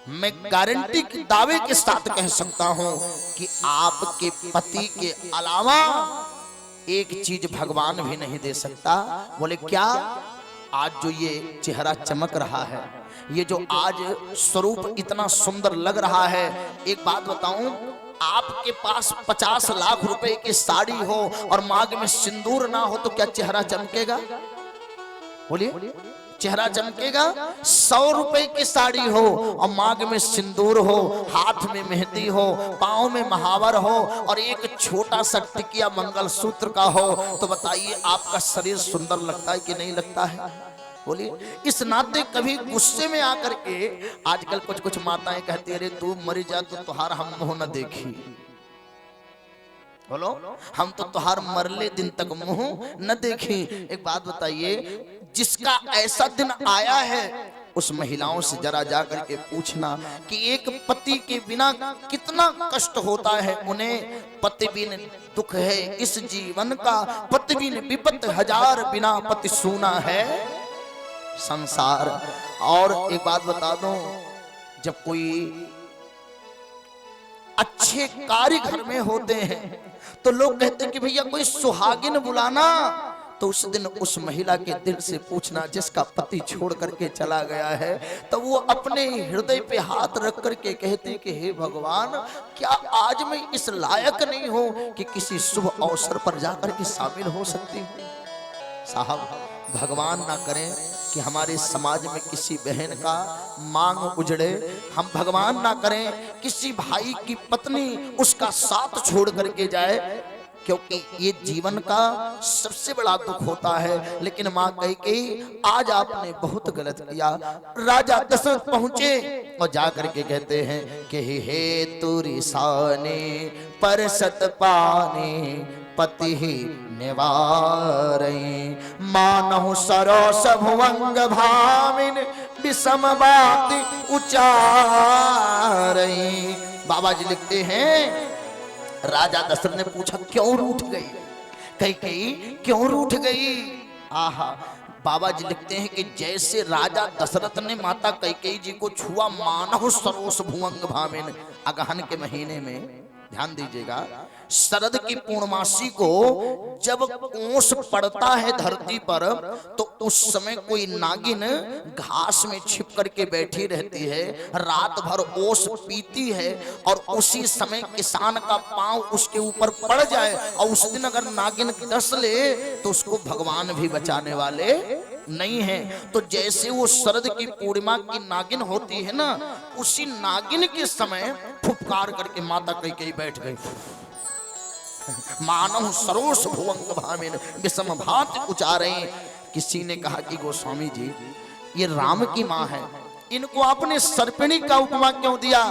मैं गारंटी के दावे के साथ कह सकता हूं कि आपके पति के अलावा एक चीज भगवान भी नहीं दे सकता। बोले क्या? आज जो ये चेहरा चमक रहा है, ये जो आज स्वरूप इतना सुंदर लग रहा है, एक बात बताऊं, आपके पास 50 लाख रुपए की साड़ी हो और मांग में सिंदूर ना हो तो क्या चेहरा चमकेगा? बोलिए, चेहरा चमकेगा? 100 रुपए की साड़ी हो और मांग में सिंदूर हो, हाथ में मेहंदी हो, पांव में महावर हो और एक छोटा सा टिकिया मंगलसूत्र का हो, तो बताइए आपका शरीर सुंदर लगता है कि नहीं लगता है? बोलिए। इस नाते कभी गुस्से में आकर के आजकल कुछ कुछ माताएं कहती है, अरे तू मरी जा तो तुहार हम मुंह न देखी। बोलो, हम तो तुहार मरले दिन तक मुंह न देखी। एक बात बताइए, जिसका ऐसा दिन आया है उस महिलाओं से जरा जाकर के पूछना कि एक पति के बिना कितना कष्ट होता है उन्हें। पति बिन दुख है इस जीवन का, पति बिन विपत हजार, बिना पति सूना है संसार। और एक बात बता दूं, जब कोई अच्छे कार्य घर में होते हैं तो लोग कहते हैं कि भैया कोई सुहागिन बुलाना, तो उस दिन उस महिला के दिल से पूछना जिसका पति छोड़ करके चला गया है, तो वो अपने हृदय पे हाथ रख करके कहते कि हे भगवान, क्या आज मैं इस लायक नहीं हूं कि किसी शुभ अवसर पर जाकर के शामिल हो सकती हूं। साहब, भगवान ना करें कि हमारे समाज में किसी बहन का मांग उजड़े, हम भगवान ना करें किसी भाई की पत्नी उसका साथ छोड़ करके जाए, क्योंकि ये जीवन का सबसे बड़ा दुख होता है। लेकिन मां कही आज आपने बहुत गलत किया। राजा दशरथ पहुंचे और जाकर के कहते हैं कि हे तुरी साने पर सत पाने पति ही निवारई, मानहु सरोस भुवंग भामिन विषम बात उचारई। बाबा जी लिखते हैं, राजा दशरथ ने पूछा क्यों रूठ गई? कई क्यों रूठ गई? आहा, बाबा जी लिखते हैं कि जैसे राजा दशरथ ने माता कैकेयी जी को छुआ, मानहु सरोस भुवंग भामिन, अगहन के महीने में, ध्यान दीजिएगा, शरद की पूर्णमासी को जब ओस पड़ता है धरती पर तो उस समय कोई नागिन घास में छिप करके बैठी रहती है, रात भर ओस पीती है, और उसी समय किसान का पांव उसके ऊपर पड़ जाए और उस दिन अगर नागिन डस ले तो उसको भगवान भी बचाने वाले नहीं है। तो जैसे वो शरद की पूर्णिमा की नागिन होती है ना, उसी नागिन के समय फुफकार करके माता कैकेयी बैठ गई। मानव सरोस भुवंग भामिन विषम भात उचारे। किसी ने कहा कि गोस्वामी जी, ये राम की माँ है, इनको आपने सर्पिणी का उपमा क्यों दिया?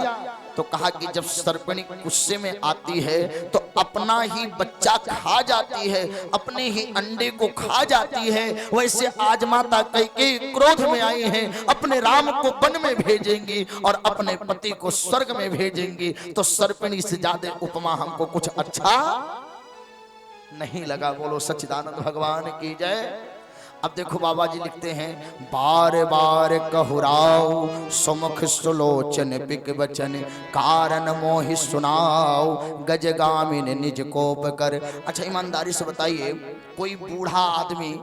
तो कहा कि जब सर्पिणी गुस्से में आती है तो अपना ही बच्चा खा जाती है, अपने ही अंडे को खा जाती है, वैसे आज माता कैकेयी क्रोध में आई हैं, अपने राम को वन में भेजेंगी और अपने पति को स्वर्ग में भेजेंगी। तो सर्पिणी से ज्यादा उपमा हमको कुछ अच्छा नहीं लगा। बोलो सच्चिदानंद भगवान की जय। अब देखो बाबा जी लिखते हैं, बार बार कहुराओ सुमुख सुलोचन पिक बचन, कारण मोहि सुनाओ गजगामिन निज कोप कर। अच्छा ईमानदारी से बताइए, कोई बूढ़ा आदमी,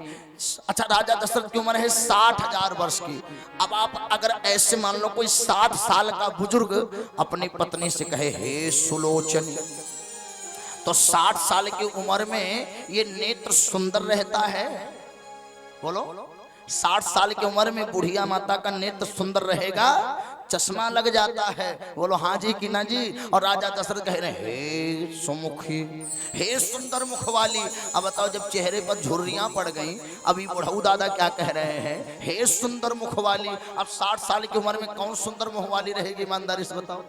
अच्छा राजा दशरथ की उम्र है 60,000 वर्ष की, अब आप अगर ऐसे मान लो कोई 60 साल का बुजुर्ग अपनी पत्नी से कहे हे सुलोचन, तो 60 साल की उम्र में ये नेत्र सुंदर रहता है? बोलो, 60 साल की उम्र में बुढ़िया माता का नेत्र सुंदर रहेगा? चश्मा लग जाता है। बोलो हाँ जी कि ना जी। और राजा दशरथ कह रहे हे सुमुखी, हे सुंदर मुख वाली। अब बताओ, जब चेहरे पर झुर्रियां पड़ गई, अभी बुढ़ऊ दादा क्या कह रहे हैं, हे सुंदर मुख वाली। अब 60 साल की उम्र में कौन सुंदर मुख वाली रहेगी? ईमानदारी से बताओ,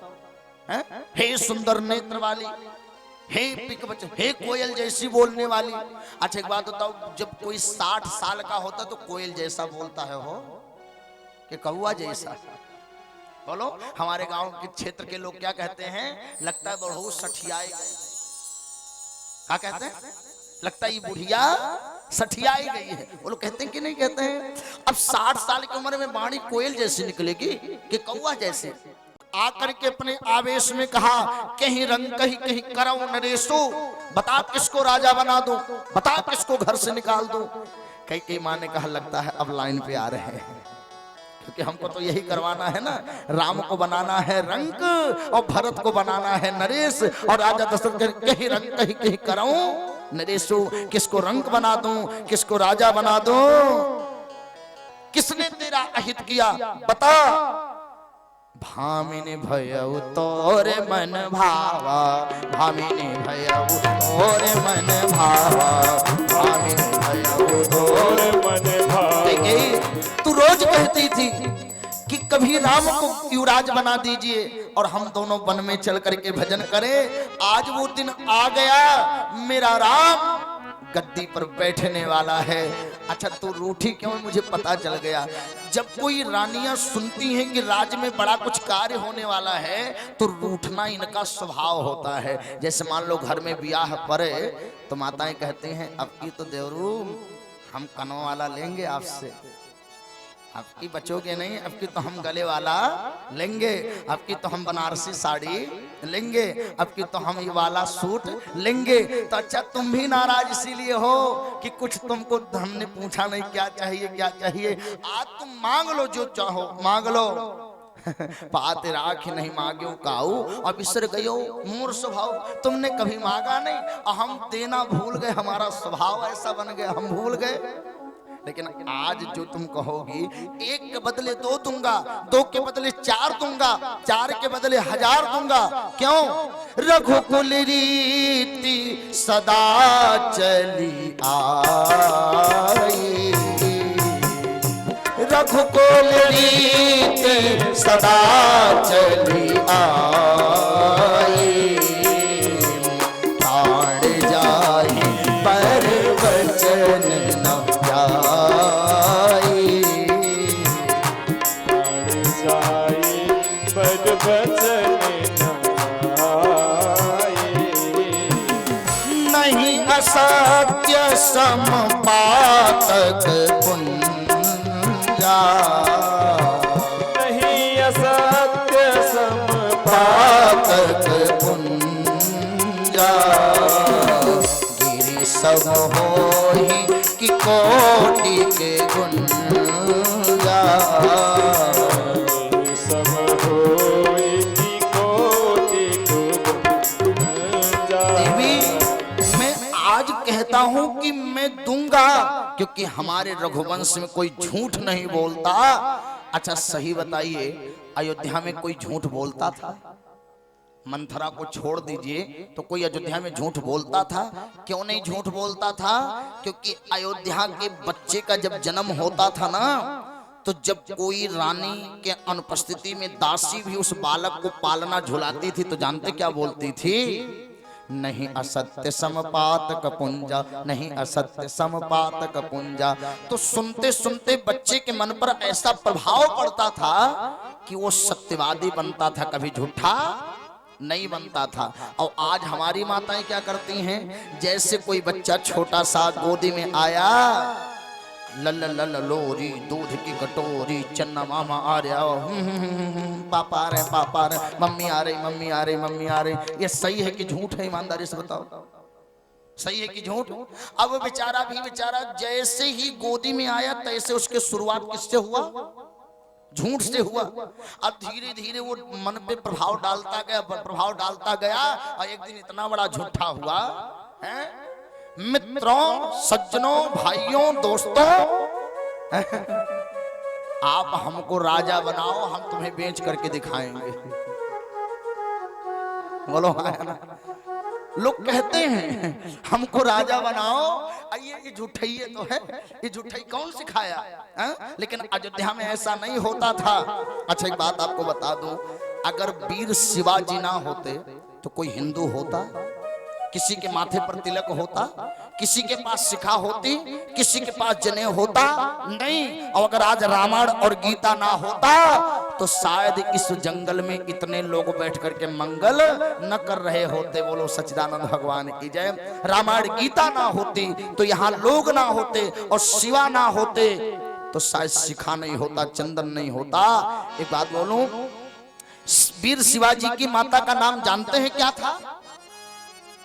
है? हे सुंदर नेत्र वाली, हे पिक बचन, हे कोयल जैसी बोलने वाली। अच्छा एक बात बताओ, जब कोई 60 साल का होता तो कोयल जैसा बोलता है हो कि कौवा जैसा? बोलो, हमारे गांव के क्षेत्र के लोग क्या कहते हैं, लगता है बहू सठियाई। क्या कहते हैं? लगता है ये बुढ़िया सठियाई गई है। वो लोग कहते हैं कि नहीं कहते हैं? अब 60 साल की उम्र में वाणी कोयल जैसी निकलेगी कि कौवा जैसे? आकर के अपने आवेश में कहा, कहीं रंग कहीं कहीं करऊं नरेशो, बता किसको राजा बना दूं, बता किसको घर से निकाल दूं। कई माँ ने कहा लगता है अब लाइन पे आ रहे हैं, क्योंकि हमको तो यही करवाना है ना, राम को बनाना है रंक और भरत को बनाना है नरेश, और राजा दशरथ कहीं रंग कहीं कहीं करऊं नरेशो, किसको रंक बना दूं किसको राजा बना दूं। किसने तेरा अहित किया बता, भामिनी भयउ तोरे मन भावा, भामिनी भयउ तोरे मन भावा, भामिनी भयउ तोरे मन भावा। तू रोज कहती थी कि कभी राम को युवराज बना दीजिए और हम दोनों वन में चल करके भजन करें। आज वो दिन आ गया, मेरा राम गद्दी पर बैठने वाला है। अच्छा तू रूठी क्यों, मुझे पता चल गया। जब कोई रानियां सुनती हैं कि राज में बड़ा कुछ कार्य होने वाला है तो रूठना इनका स्वभाव होता है। जैसे मान लो घर में ब्याह पड़े तो माताएं कहती हैं अब की तो देवरू हम कनों वाला लेंगे आपसे, अब की बचोगे नहीं, अब की तो हम गले वाला लेंगे, अब की तो हम बनारसी साड़ी लेंगे, अब की तो हम ये वाला सूट लेंगे। तो अच्छा तुम भी नाराज इसीलिए हो कि कुछ तुमको हमने पूछा नहीं क्या चाहिए क्या चाहिए। आज तुम मांग लो जो चाहो मांग लो। पाते राख नहीं मांग्यो काऊ और बिसर गयो मोर स्वभाव। तुमने कभी मांगा नहीं और हम देना भूल गए, हमारा स्वभाव ऐसा बन गया हम भूल गए। लेकिन आज जो तुम कहोगी, एक के बदले दो दूंगा, दो के बदले चार दूंगा, चार के बदले 1000 दूंगा। क्यों? रघुकुल रीति सदा चली आई, रघुकुल रीति सदा चली आई, ताड़ जाए पर वचन न नहीं असत्य समपातक पुंजा, नहीं असत्य समपातक पुंजा, गिरी सब होई कि कोटि के गुंजा, सब होई कि कोटि के गुंजा। मैं आज कहता हूं कि मैं दूंगा क्योंकि हमारे रघुवंश में कोई झूठ नहीं बोलता। अच्छा सही बताइए, अयोध्या में कोई झूठ बोलता था? मंथरा को छोड़ दीजिए तो कोई अयोध्या में झूठ बोलता था? क्यों नहीं झूठ बोलता था? क्योंकि अयोध्या के बच्चे का जब जन्म होता था ना, तो जब कोई रानी के अनुपस्थिति में दासी भी उस बालक को पालना झुलाती थी तो जानते क्या बोलती थी? नहीं असत्य समपात कपुंजा, नहीं असत्य समपात कपुंजा। तो सुनते सुनते बच्चे के मन पर ऐसा प्रभाव पड़ता था कि वो सत्यवादी बनता था, कभी झूठा नहीं बनता था। और आज हमारी माताएं क्या करती हैं, जैसे कोई बच्चा छोटा सा गोदी में आया, लल लल लोरी दूध की कटोरी, चन्ना मामा आ रहा, पापा आ रहे पापा आ रहे, मम्मी आ रही मम्मी आ रही मम्मी आ रही। ये सही है कि झूठ है? ईमानदारी से बताओ, सही है कि झूठ? अब बेचारा भी बेचारा जैसे ही गोदी में आया तैसे उसके शुरुआत किससे हुआ? झूठ से हुआ। अब धीरे धीरे वो मन पे प्रभाव डालता गया और एक दिन इतना बड़ा झूठा हुआ है। मित्रों, सज्जनों, भाइयों, दोस्तों, आप हमको राजा बनाओ, हम तुम्हें बेच करके दिखाएंगे। बोलो हाँ। लोग कहते हैं हमको राजा बनाओ, ये झूठैये तो है, ये झूठई कौन सिखाया है? लेकिन अयोध्या में ऐसा नहीं होता था। अच्छा एक बात आपको बता दूं, अगर वीर शिवाजी ना होते तो कोई हिंदू होता? किसी के माथे पर तिलक होता? किसी के पास शिखा होती? किसी के पास जनेऊ होता? नहीं। और अगर आज रामायण और गीता ना होता तो शायद इस जंगल में इतने लोग बैठ करके मंगल न कर रहे होते। बोलो सच्चिदानंद भगवान की जय। रामायण गीता ना होती तो यहाँ लोग ना होते और शिवा ना होते तो शायद शिखा नहीं होता, चंदन नहीं होता। एक बात बोलूं, वीर शिवाजी की माता का नाम जानते हैं क्या था?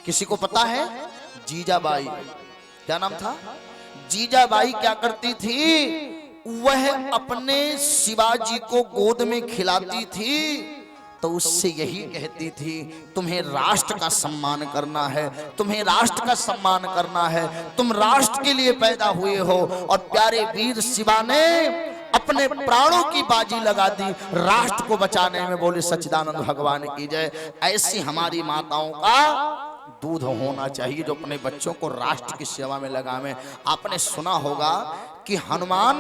किसी को पता है? जीजाबाई। क्या नाम था? जीजाबाई क्या करती थी? वह अपने शिवाजी को गोद में खिलाती थी तो उससे यही कहती थी, तुम्हें राष्ट्र का सम्मान करना है, तुम्हें राष्ट्र का सम्मान करना है, तुम राष्ट्र के लिए पैदा हुए हो। और प्यारे वीर शिवा ने अपने प्राणों की बाजी लगा दी राष्ट्र को बचाने में। बोले सच्चिदानंद भगवान की जय। ऐसी हमारी माताओं का दूध होना चाहिए जो अपने बच्चों को राष्ट्र की सेवा में लगावे। आपने सुना होगा कि हनुमान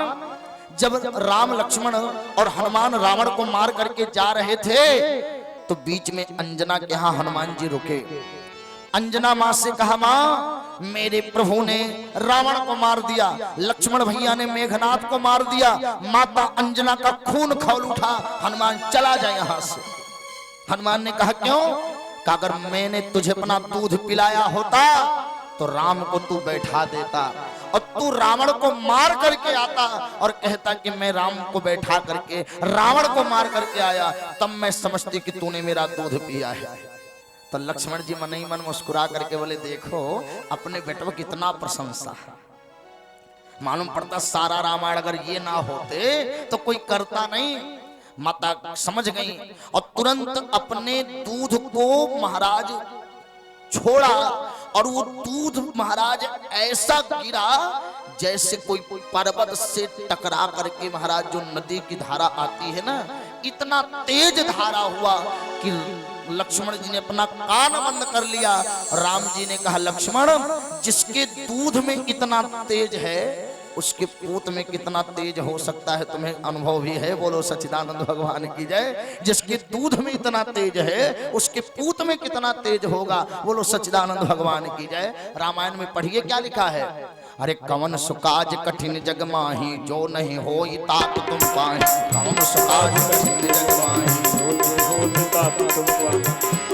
जब राम लक्ष्मण और हनुमान रावण को मार करके जा रहे थे तो बीच में अंजना के यहाँ हनुमान जी रुके। अंजना माँ से कहा, माँ मेरे प्रभु ने रावण को मार दिया, लक्ष्मण भैया ने मेघनाथ को मार दिया, माता अंजना का खून खौल उठा, हनुमान चला जाए यहाँ से। हनुमान ने कहा क्यों? कि अगर मैंने तुझे अपना दूध पिलाया होता तो राम को तू बैठा देता और तू रावण को मार करके आता और कहता कि मैं राम को बैठा करके रावण को मार करके आया, तब मैं समझती कि तूने मेरा दूध पिया है। तो लक्ष्मण जी मन ही मन मुस्कुरा करके बोले, देखो अपने बेटे को कितना प्रशंसा। मालूम पड़ता सारा रामायण अगर ये ना होते तो कोई करता नहीं। माता समझ गई और तुरंत अपने दूध को महाराज छोड़ा और वो दूध महाराज ऐसा गिरा जैसे कोई पर्वत से टकरा करके महाराज जो नदी की धारा आती है ना, इतना तेज धारा हुआ कि लक्ष्मण जी ने अपना कान बंद कर लिया। राम जी ने कहा, लक्ष्मण जिसके दूध में इतना तेज है उसके पूत में कितना तेज हो सकता है, तुम्हें अनुभव भी है। बोलो सच्चिदानंद भगवान की जय। जिसके दूध में इतना तेज है उसके पूत में कितना तेज होगा। बोलो सच्चिदानंद भगवान की जय। रामायण में पढ़िए क्या लिखा है, अरे कवन सुकाज कठिन जग माही जो नहीं हो तात तुम पाए। कवन सुकाज कठिन जग माही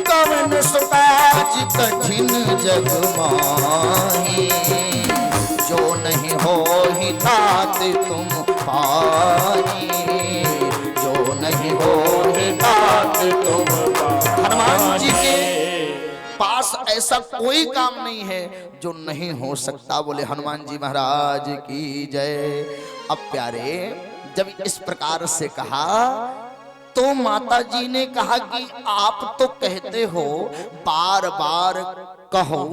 कवन सुकाज कठिन जग माही जो नहीं हो ही तात तुम पाई। जो नहीं हो ही तात तुम पाई। हनुमान जी के पास ऐसा कोई काम नहीं है जो नहीं हो सकता। बोले हनुमान जी महाराज की जय। अब प्यारे जब इस प्रकार से कहा तो माता जी ने कहा कि आप तो कहते हो बार बार कहो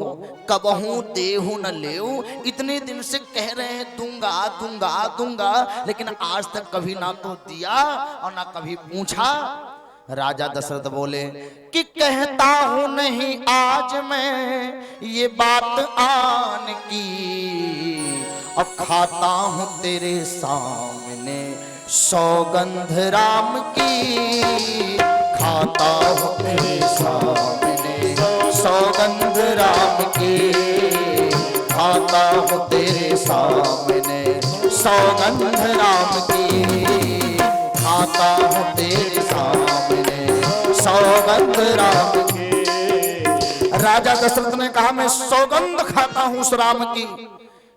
कबहू देहु न लेऊ, इतने दिन से कह रहे हैं दूंगा दूंगा दूंगा, लेकिन आज तक कभी ना तो दिया और ना कभी पूछा। राजा दशरथ बोले कि कहता हूं नहीं आज मैं ये बात आन की, अब खाता हूं तेरे सामने सौगंध राम की। खाता हूं तेरे सामने सौगंध राम की। खाता हूं तेरे सामने सौगंध राम की। खाता हूं तेरे सामने सौगंध राम की। राजा दशरथ ने कहा मैं सौगंध खाता हूं उस राम की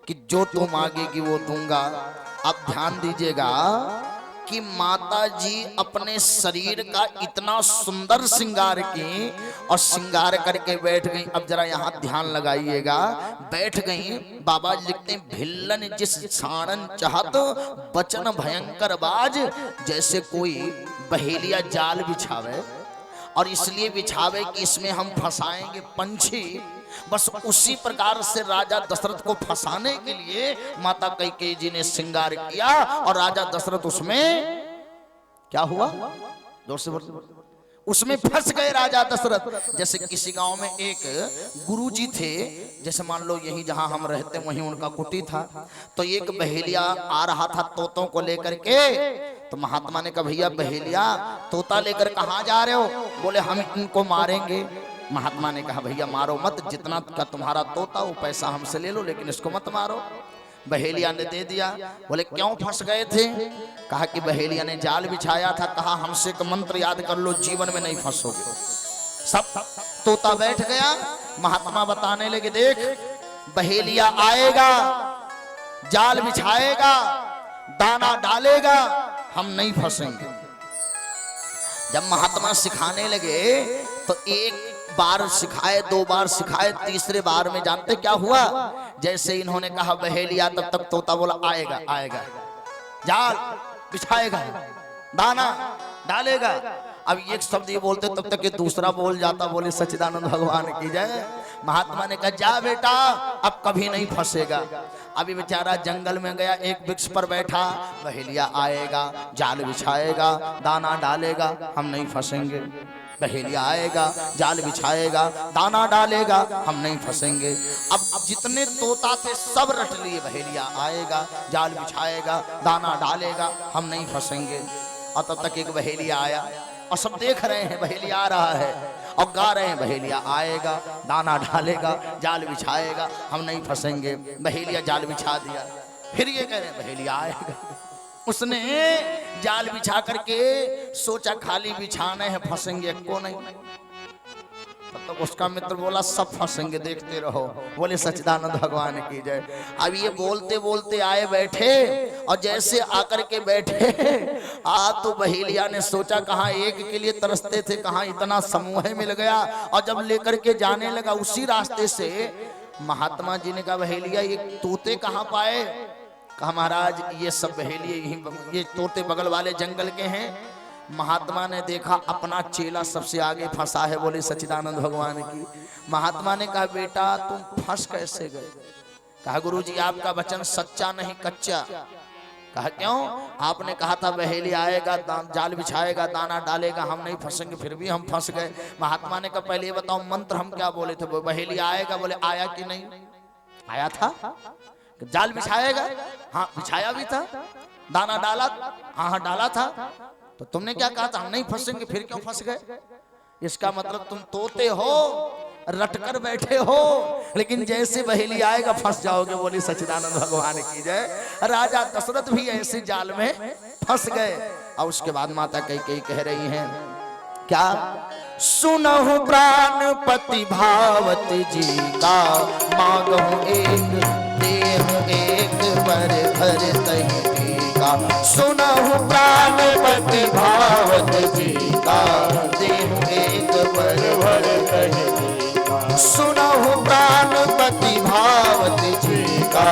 कि जो तू मांगेगी वो दूंगा। अब ध्यान दीजिएगा कि माता जी अपने शरीर का इतना सुंदर श्रृंगार की और श्रृंगार करके बैठ गई। अब जरा यहाँ ध्यान लगाइएगा, बैठ गई। बाबा लिखते हैं भिल्लन जिस छाणन चाहत बचन भयंकर बाज। जैसे कोई बहेलिया जाल बिछावे और इसलिए बिछावे कि इसमें हम फंसाएंगे पंछी, बस उसी प्रकार से राजा दशरथ को फंसाने के लिए माता कैकेयी जी ने श्रृंगार किया और राजा दशरथ उसमें क्या हुआ, जोर से बोल, उसमें फंस गए राजा दशरथ। जैसे किसी गांव में एक गुरुजी थे, जैसे मान लो यही जहां हम रहते वहीं उनका कुटी था, तो एक बहेलिया आ रहा था तोतों को लेकर के। तो महात्मा ने कहा भैया बहेलिया तोता लेकर कहां जा रहे हो? बोले हम इनको मारेंगे। महात्मा ने कहा भैया मारो मत, जितना का तुम्हारा तोता वो पैसा हमसे ले लो, लेकिन इसको मत मारो। बहेलिया ने दे दिया। बोले क्यों फंस गए थे? कहा कि बहेलिया ने जाल बिछाया था, कहा हमसे एक मंत्र याद कर लो जीवन में नहीं फंसोगे। सब तोता बैठ गया। महात्मा बताने लगे देख बहेलिया आएगा, जाल बिछाएगा, दाना डालेगा, हम नहीं फंसेंगे। जब महात्मा सिखाने लगे तो एक बार सिखाए, 2 बार सिखाए, तीसरे बार में जानते क्या हुआ? जैसे इन्होंने कहा बहेलिया, तब तक तोता बोला आएगा आएगा, जाल बिछाएगा, दाना डालेगा। अब एक शब्द ये बोलते तब तक ये दूसरा बोल जाता, बोले सच्चिदानंद भगवान की जय। महात्मा ने कहा जा बेटा, अब कभी नहीं फंसेगा। अभी बेचारा जंगल में गया, एक वृक्ष पर बैठा, बहेलिया आएगा, जाल बिछाएगा, दाना डालेगा, हम नहीं फंसेंगे। बहेलिया आएगा, जाल बिछाएगा, दाना डालेगा, हम नहीं फंसेंगे। अब जितने तोता थे सब रट लिए, बहेलिया आएगा, जाल बिछाएगा, दाना डालेगा, हम नहीं फंसेंगे। और तब तक एक बहेलिया आया और सब देख रहे हैं बहेलिया आ रहा है और गा रहे हैं बहेलिया आएगा, दाना डालेगा, जाल बिछाएगा, हम नहीं फंसेंगे। बहेलिया जाल बिछा दिया, फिर ये कह रहे हैं बहेलिया आएगा। उसने जाल बिछा करके सोचा खाली बिछाना है, फंसेंगे को नहीं। तो उसका मित्र बोला सब फंसेंगे, देखते रहो। बोले सच्चिदानंद भगवान की जय। अब ये बोलते बोलते आए बैठे और जैसे आकर के बैठे तो बहेलिया ने सोचा कहाँ एक के लिए तरसते थे, कहाँ इतना समूह मिल गया। और जब लेकर के जाने लगा उसी रास्ते से, महात्मा जी ने कहा बहेलिया ये तोते कहाँ पाए? कहा महाराज ये सब बहेलिए, ये तोते बगल वाले जंगल के हैं। महात्मा ने देखा अपना चेला सबसे आगे फंसा है, बोले सच्चिदानंद भगवान की। महात्मा ने कहा बेटा तुम फंस कैसे गए? कहा गुरुजी आपका वचन सच्चा नहीं कच्चा। कहा क्यों? आपने कहा था बहेलिया आएगा, जाल बिछाएगा, दाना डालेगा, हम नहीं फंसेंगे, फिर भी हम फंस गए। महात्मा ने कहा पहले ये बताओ मंत्र हम क्या बोले थे? बहेलिया आएगा, बोले आया कि नहीं आया था? जाल बिछाएगा, हाँ बिछाया भी था। दाना डाला, हाँ हाँ डाला था। तो तुमने क्या कहा था? हम नहीं फंसेंगे, फिर क्यों फंस गए? इसका मतलब तुम तोते हो, रटकर बैठे हो, लेकिन जैसे बहेलिया आएगा फंस जाओगे। बोली सच्चिदानंद भगवान की जय। राजा दशरथ भी ऐसे जाल में फंस गए। और उसके बाद माता कैकेयी कह रही हैं क्या? सुनहु प्राणपति भावत जी का, मांगहु एक देहु एक बर भर तहि का। सुनहु प्राणपति भावत जी का, देहु एक बर भर तहि का। सुनहु प्राणपति भावत जी का,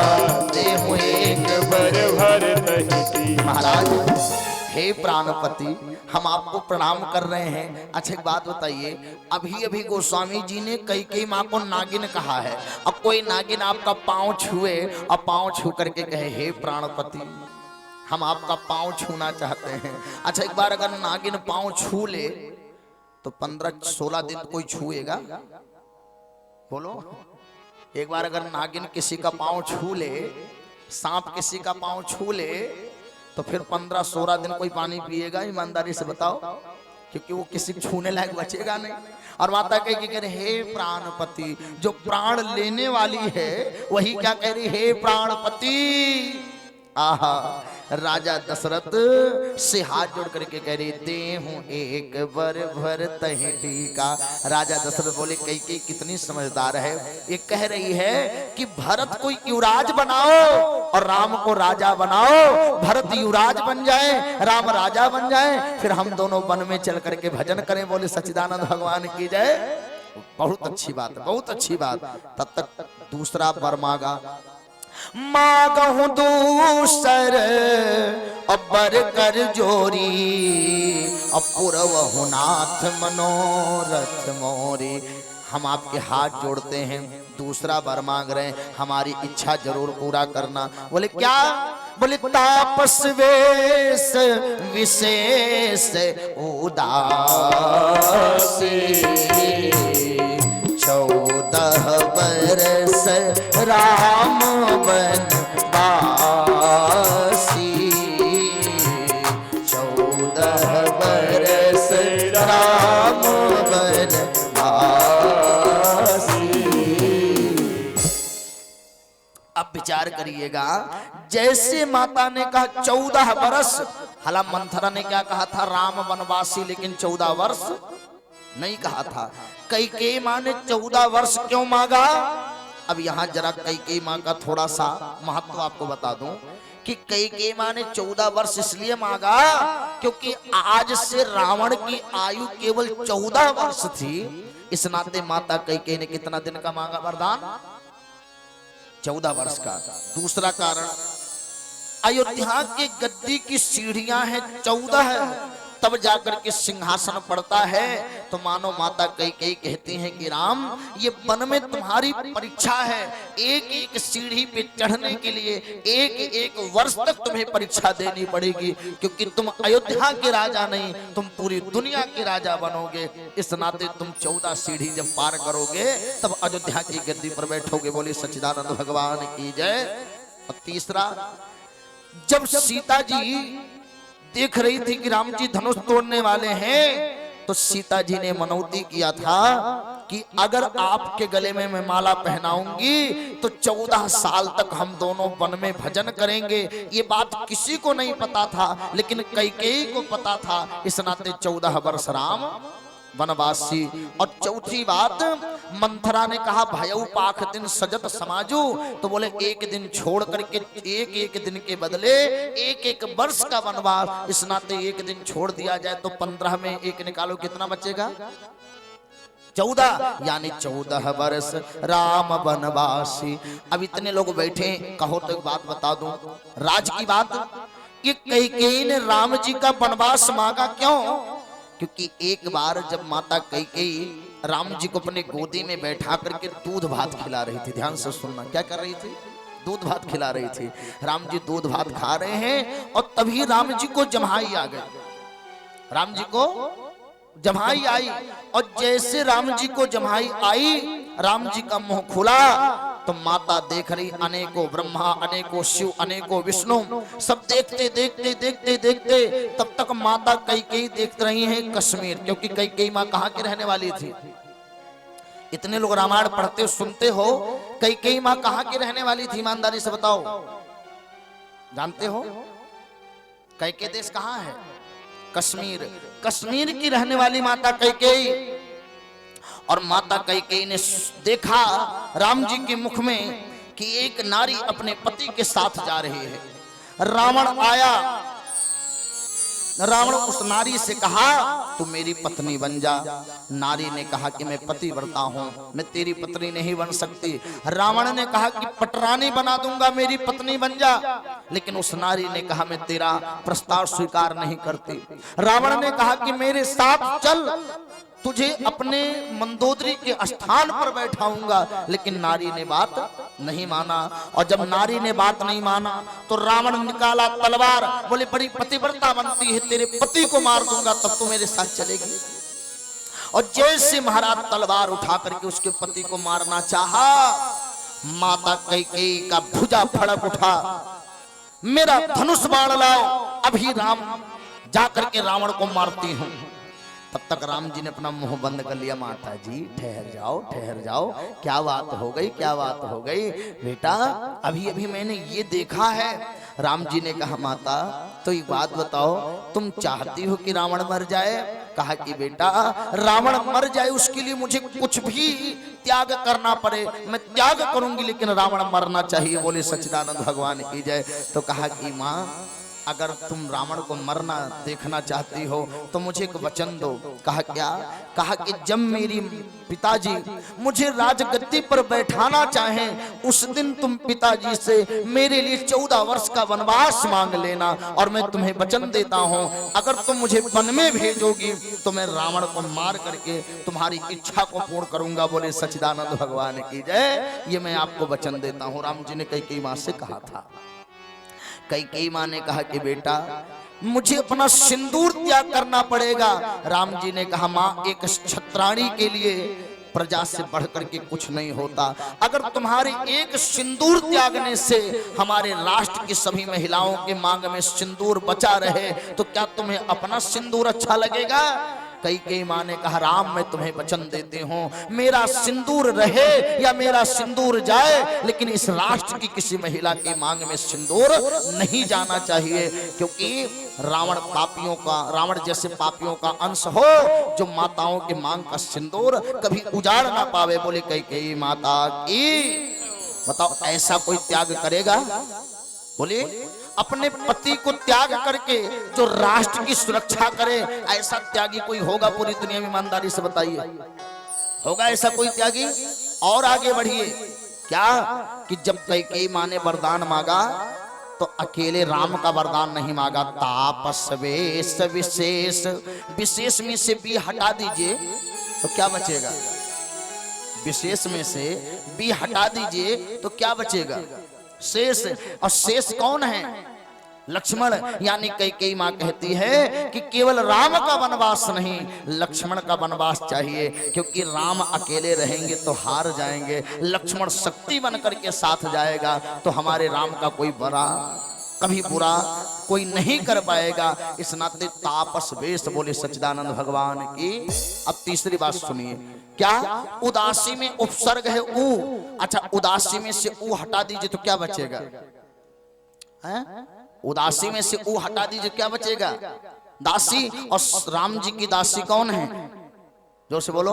देहु एक बर भर तहि। महाराज हे प्राणपति हम आपको प्रणाम कर रहे हैं। अच्छा एक बात बताइए, अभी अभी गोस्वामी जी ने कैकेयी माँ को नागिन कहा है। अब कोई नागिन आपका पांव छुए और पांव छू करके कहे हे प्राणपति हम आपका पांव छूना चाहते हैं। अच्छा एक बार अगर नागिन पांव छू ले तो 15-16 दिन कोई छुएगा? बोलो। एक बार अगर नागिन किसी का पांव छू ले, सांप किसी का पांव छू ले, तो फिर 15-16 दिन कोई पानी पिएगा? ईमानदारी से बताओ, क्योंकि वो किसी छूने लायक बचेगा नहीं। और माता कह रही हे प्राणपति, जो प्राण लेने वाली है वही क्या कह रही? हे प्राणपति। आहा, राजा दशरथ से हाथ जोड़ करके कह रही देहूं एक बर भर तहि टीका। राजा दशरथ बोले कैकेयी कितनी समझदार है, ये कह रही है कि भरत को युवराज बनाओ और राम को राजा बनाओ। भरत युवराज बन जाए, राम राजा बन जाए, फिर हम दोनों वन में चल करके भजन करें। बोले सच्चिदानंद भगवान की जय। बहुत अच्छी बात, बहुत अच्छी बात। तब तक दूसरा वर मांगा, मांगहु दूसर अबर कर जोरी, अपुरवहु नाथ मनोरथ मोरी। हम आपके हाथ जोड़ते हैं, दूसरा वर मांग रहे हैं, हमारी इच्छा जरूर पूरा करना। बोले क्या? बोले तापस वेश विशेष उदासी, 14 बरस राम बनवासी, 14 बरस राम बनवासी। अब विचार करिएगा, जैसे माता ने कहा 14 बरस, हला मंथरा ने क्या कहा था? राम वनवासी, लेकिन 14 वर्ष नहीं कहा था। कैकेयी माँ ने 14 वर्ष क्यों मांगा? अब यहाँ जरा कैकेयी माँ का थोड़ा सा महत्व आपको बता दूं कि कैकेयी माँ ने 14 वर्ष इसलिए मांगा क्योंकि आज से रावण की आयु केवल 14 वर्ष थी। इस नाते माता कैकेयी ने कितना दिन का मांगा वरदान? 14 वर्ष का। दूसरा कारण, अयोध्या के गद्दी की सीढ़ियां हैं 14 है, तब जाकर के सिंहासन पड़ता है। तो मानो माता कैकेयी कहती हैं कि राम, ये वन में तुम्हारी परीक्षा है, एक एक सीढ़ी पे चढ़ने के लिए एक एक वर्ष तक तुम्हें परीक्षा देनी पड़ेगी, क्योंकि तुम अयोध्या के राजा नहीं, तुम पूरी दुनिया के राजा बनोगे। इस नाते तुम 14 सीढ़ी जब पार करोगे तब अयोध्या की गद्दी पर बैठोगे। बोले सच्चिदानंद भगवान की जय। और तीसरा, जब सीता जी देख रही थी कि राम जी धनुष तोड़ने वाले हैं, तो सीता जी ने मनौती किया था कि अगर आपके गले में मैं माला पहनाऊंगी तो 14 साल तक हम दोनों वन में भजन करेंगे। ये बात किसी को नहीं पता था, लेकिन कैकेयी को पता था। इस नाते 14 वर्ष राम वनवासी। और चौथी बात, मंथरा ने कहा भयउ पाख दिन सजत समाजू, तो बोले एक दिन छोड़ करके एक एक दिन के बदले एक एक वर्ष का वनवास। इस नाते एक दिन छोड़ दिया जाए तो 15 में एक निकालो, कितना बचेगा? 14, यानी 14 वर्ष राम वनवासी। अब इतने लोग बैठे, कहो तो एक बात बता दूं, राज की बात। ये कैकेयी ने राम जी का वनवास मांगा क्यों? क्योंकि एक बार जब माता कैकेयी राम जी को अपने गोदी में बैठा करके दूध भात खिला रही थी, ध्यान से सुनना, क्या कर रही थी? दूध भात खिला रही थी। राम जी दूध भात खा रहे हैं और तभी राम जी को जम्हाई आ गई। राम जी को जम्हाई आई और जैसे राम जी को जम्हाई आई, राम जी का मुंह खुला तो माता देख रही, अनेकों ब्रह्मा, अनेकों शिव, अनेकों विष्णु, सब देखते देखते देखते देखते तब तक माता कैकेयी देख रही हैं कश्मीर, क्योंकि कैकेयी माँ कहाँ की रहने वाली थी? इतने लोग रामायण पढ़ते सुनते हो, कैकेयी माँ कहाँ की रहने वाली थी? ईमानदारी से बताओ, जानते हो? कैकेयी देश कहाँ है? कश्मीर। कश्मीर की रहने वाली माता कैकेयी। और माता कैकेयी ने देखा राम जी के मुख में कि एक नारी अपने पति के साथ जा रही है। रावण आया, रावण उस नारी से कहा तू मेरी पत्नी बन जा। नारी ने कहा कि मैं पतिव्रता हूं, मैं तेरी पत्नी नहीं बन सकती। रावण ने कहा कि पटरानी बना दूंगा, मेरी पत्नी बन जा। लेकिन उस नारी ने कहा मैं तेरा प्रस्ताव स्वीकार नहीं करती। रावण ने कहा कि मेरे साथ चल, तुझे अपने मंदोदरी के स्थान पर बैठाऊंगा। लेकिन नारी ने बात नहीं माना, और जब नारी ने बात नहीं माना तो रावण निकाला तलवार, बोले बड़ी पतिव्रता बनती है, तेरे पति को मार दूंगा तब तू मेरे साथ चलेगी। और जैसे महाराज तलवार उठा करके उसके पति को मारना चाहा, माता कैकेयी का भुजा फड़क उठा, मेरा धनुष बाण लाओ, अभी राम जाकर के रावण को मारती हूं। तब तक राम जी ने अपना मुंह बंद कर लिया। माता जी ठहर जाओ, ठहर जाओ, क्या बात हो गई, क्या बात हो गई? बेटा अभी अभी मैंने ये देखा है। राम जी ने कहा माता तो एक बात बताओ, तुम चाहती हो कि रावण मर जाए? कहा कि बेटा रावण मर जाए उसके लिए मुझे कुछ भी त्याग करना पड़े, मैं त्याग करूंगी, लेकिन रावण मरना चाहिए। बोले सच्चिदानंद भगवान की जय। तो कहा कि माँ अगर तुम रावण को मरना देखना चाहती हो तो मुझे एक वचन दो। कहा क्या? कहा कि जब मेरी पिताजी मुझे राजगद्दी पर बैठाना चाहें, उस दिन तुम पिताजी से मेरे लिए 14 वर्ष का वनवास मांग लेना, और मैं तुम्हें वचन देता हूं अगर तुम मुझे वन में भेजोगी तो मैं रावण को मार करके तुम्हारी इच्छा को पूर्ण करूंगा। बोले सच्चिदानंद भगवान की जय। ये मैं आपको वचन देता हूं। राम जी ने कैकेयी माँ से कहा था। कैकेयी माँ ने कहा कि बेटा मुझे अपना सिंदूर त्याग करना पड़ेगा। राम जी ने कहा माँ एक क्षत्राणी के लिए प्रजा से बढ़कर के कुछ नहीं होता। अगर तुम्हारे एक सिंदूर त्यागने से हमारे राष्ट्र की सभी महिलाओं के मांग में सिंदूर बचा रहे तो क्या तुम्हें अपना सिंदूर अच्छा लगेगा? कैकेयी माँ ने कहा राम मैं तुम्हें वचन देती हूँ, मेरा सिंदूर रहे या मेरा सिंदूर जाए, लेकिन इस राष्ट्र की किसी महिला की मांग में सिंदूर नहीं जाना चाहिए, क्योंकि रावण जैसे पापियों का अंश हो जो माताओं की मांग का सिंदूर कभी उजाड़ ना पावे। बोले कैकेयी माता की। बताओ ऐसा कोई त्याग करेगा? बोले अपने पति को त्याग करके जो राष्ट्र की सुरक्षा करे, ऐसा त्यागी कोई होगा पूरी दुनिया में? ईमानदारी से बताइए, होगा ऐसा कोई त्यागी? और आगे बढ़िए, क्या कि जब कैकेयी माँ ने वरदान मांगा तो अकेले राम का वरदान नहीं मांगा, तापस वेश विशेष, विशेष में से भी हटा दीजिए तो क्या बचेगा? विशेष में से भी हटा दीजिए तो क्या बचेगा? शेष। और शेष कौन है? लक्ष्मण। यानी कैकेयी मां कहती है कि केवल राम का वनवास नहीं, लक्ष्मण का वनवास चाहिए, क्योंकि राम अकेले रहेंगे तो हार जाएंगे, लक्ष्मण शक्ति बनकर के साथ जाएगा तो हमारे राम का कोई कभी बुरा कोई नहीं कर पाएगा। इस नाते तापस वेश बोले सच्चिदानंद भगवान की। अब तीसरी बात सुनिए, क्या? उदासी में उपसर्ग है ऊ। अच्छा, उदासी में से ऊ हटा दीजिए तो क्या बचेगा? उदासी में से ऊ हटा दीजिए क्या बचेगा? दासी। और राम जी की दासी कौन है? जोर से बोलो,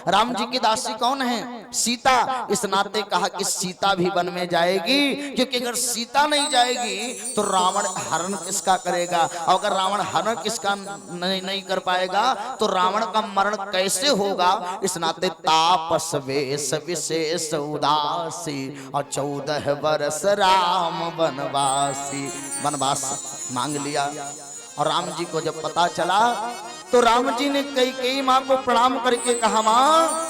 राम जी की दासी कौन है? सीता। इस नाते कहा कि सीता भी वन में जाएगी, क्योंकि अगर सीता नहीं जाएगी तो रावण हरण किसका करेगा? और अगर रावण हरण किसका नहीं कर पाएगा तो रावण का मरण कैसे होगा? इस नाते तापस वेश विशेष उदासी, और 14 वर्ष राम वनवासी। वनवास मांग लिया। और राम जी को जब पता चला तो राम जी ने कैकेयी माँ को प्रणाम करके कहा, माँ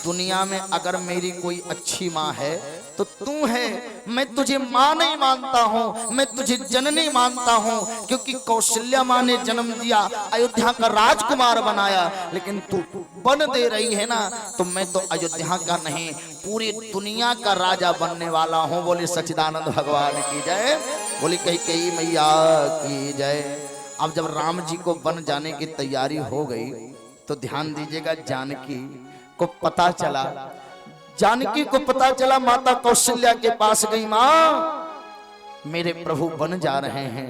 दुनिया में अगर मेरी कोई अच्छी माँ है तो तू है। मैं तुझे माँ नहीं मानता हूँ, मैं तुझे जननी मानता हूँ, क्योंकि कौशल्या माँ ने जन्म दिया, अयोध्या का राजकुमार बनाया, लेकिन तू बन दे रही है ना, तो मैं तो अयोध्या का नहीं पूरी दुनिया का राजा बनने वाला हूँ। बोले सच्चिदानंद भगवान की जय, बोली कैकेयी मैया की जय। अब जब राम जी को वन जाने की तैयारी हो गई तो ध्यान दीजिएगा, जानकी को पता चला, जानकी को पता चला, माता कौशल्या के पास गई, माँ मेरे प्रभु वन जा रहे हैं,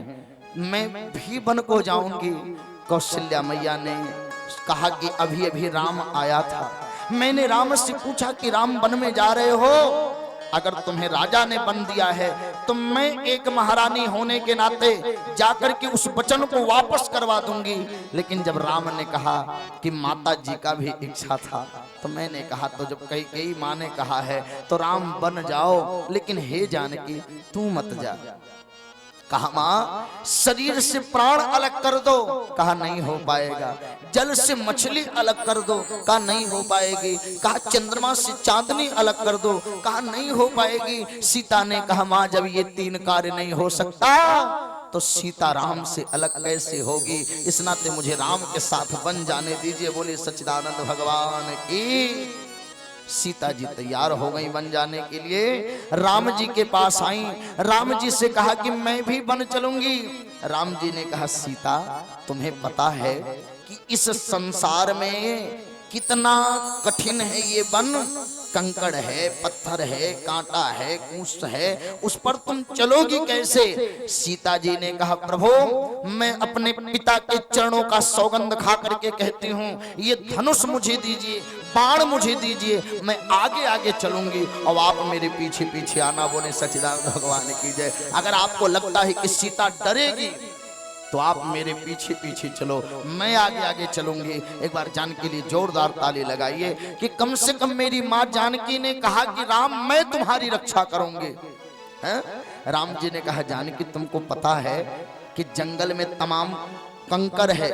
मैं भी वन को जाऊंगी। कौशल्या मैया ने कहा कि अभी अभी राम आया था, मैंने राम से पूछा कि राम वन में जा रहे हो, अगर तुम्हें राजा ने बन दिया है तो मैं एक महारानी होने के नाते जाकर के उस वचन को वापस करवा दूंगी। लेकिन जब राम ने कहा कि माता जी का भी इच्छा था तो मैंने कहा, तो जब कैकेयी माँ ने कहा है तो राम बन जाओ, लेकिन हे जानकी तू मत जा। कहा माँ शरीर से प्राण अलग कर दो, कहा नहीं हो पाएगा। जल से मछली अलग कर दो, कहा नहीं हो पाएगी। कहा चंद्रमा से चांदनी अलग कर दो, कहा नहीं हो पाएगी। सीता ने कहा माँ जब ये 3 कार्य नहीं हो सकता तो सीता राम से अलग कैसे होगी? इस नाते मुझे राम के साथ बन जाने दीजिए। बोले सच्चिदानंद भगवान की। सीता जी तैयार हो गई बन जाने के लिए, राम जी के पास आई, राम जी से कहा कि मैं भी बन चलूंगी। राम जी ने कहा सीता तुम्हें पता है कि इस संसार में कितना कठिन है ये वन, कंकड़ है, पत्थर है, कांटा है, कूस है, उस पर तुम चलोगी कैसे? सीता जी ने कहा प्रभु मैं अपने पिता के चरणों का सौगंध खा करके कहती हूँ, ये धनुष मुझे दीजिए, बाण मुझे दीजिए, मैं आगे आगे चलूंगी और आप मेरे पीछे पीछे आना। बोले सच्चिदानंद भगवान की जय। अगर आपको लगता है कि सीता डरेगी तो आप मेरे पीछे पीछे चलो, मैं आगे आगे चलूंगी। एक बार जानकी के लिए जोरदार ताली लगाइए कि कम से कम मेरी माँ जानकी ने कहा कि राम मैं तुम्हारी रक्षा करूंगी। हैं? राम जी ने कहा जानकी तुमको पता है कि जंगल में तमाम कंकर है,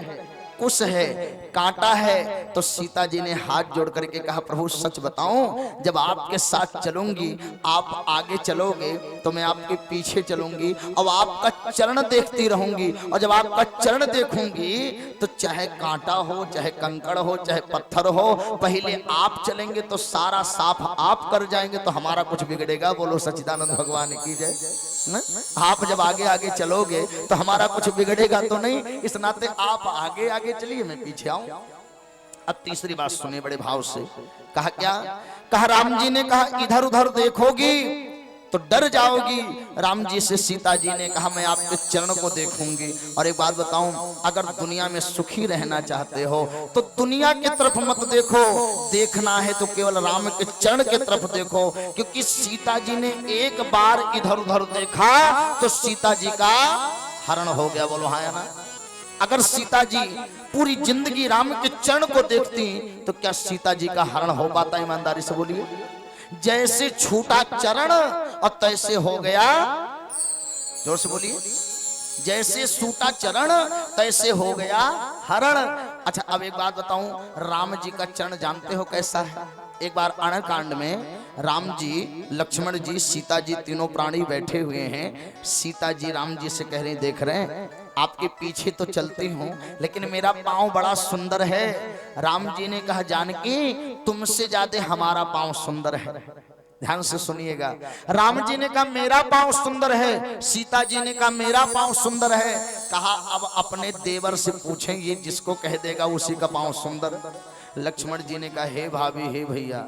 कुश है, कांटा है। तो सीता जी ने हाथ जोड़ करके कहा प्रभु सच बताऊं, जब आपके साथ चलूंगी आप आगे चलोगे तो मैं आपके पीछे चलूंगी और आपका चरण देखती रहूंगी, और जब आपका चरण देखूंगी तो चाहे कांटा हो, चाहे कंकड़ हो, चाहे पत्थर हो, पहले आप चलेंगे तो सारा साफ आप कर जाएंगे, तो हमारा कुछ बिगड़ेगा? बोलो सच्चिदानंद भगवान की जय। आप जब आगे आगे चलोगे तो हमारा कुछ बिगड़ेगा तो नहीं, इस नाते आप आगे आगे चलिए मैं पीछे आऊं। अब तीसरी बात सुने बड़े भाव से। कहा क्या? कहा राम जी ने कहा इधर उधर देखोगी तो डर जाओगी। राम जी से सीता जी ने कहा मैं आपके चरण को देखूंगी। और एक बात बताऊं, अगर दुनिया में सुखी रहना चाहते हो तो दुनिया की तरफ मत देखो, देखना है तो केवल राम के चरण की तरफ देखो। क्योंकि सीता जी ने एक बार इधर उधर देखा तो सीता जी का हरण हो गया। बोलो हाँ या ना। अगर सीता जी पूरी जिंदगी राम के चरण को देखती तो क्या सीता जी का हरण हो पाता? ईमानदारी से बोलिए। जैसे छूटा चरण और तैसे हो गया, जोर से बोलिए, जैसे सूटा चरण तैसे हो गया हरण। अच्छा अब एक बात बताऊं, राम जी का चरण जानते हो कैसा है? एक बार अरण्य कांड में राम जी, लक्ष्मण जी, सीता जी तीनों प्राणी बैठे हुए हैं। सीता जी राम जी से कह रही, देख रहे हैं आपके पीछे तो चलती हूँ लेकिन मेरा पांव बड़ा सुंदर है। राम जी ने कहा जानकी तुमसे ज्यादा हमारा पांव सुंदर है। ध्यान से सुनिएगा। राम जी ने कहा मेरा पांव सुंदर है, सीता जी ने कहा मेरा पांव सुंदर है। कहा अब अपने देवर से पूछेंगे, जिसको कह देगा उसी का पांव सुंदर। लक्ष्मण जी ने कहा हे भाभी, हे भैया,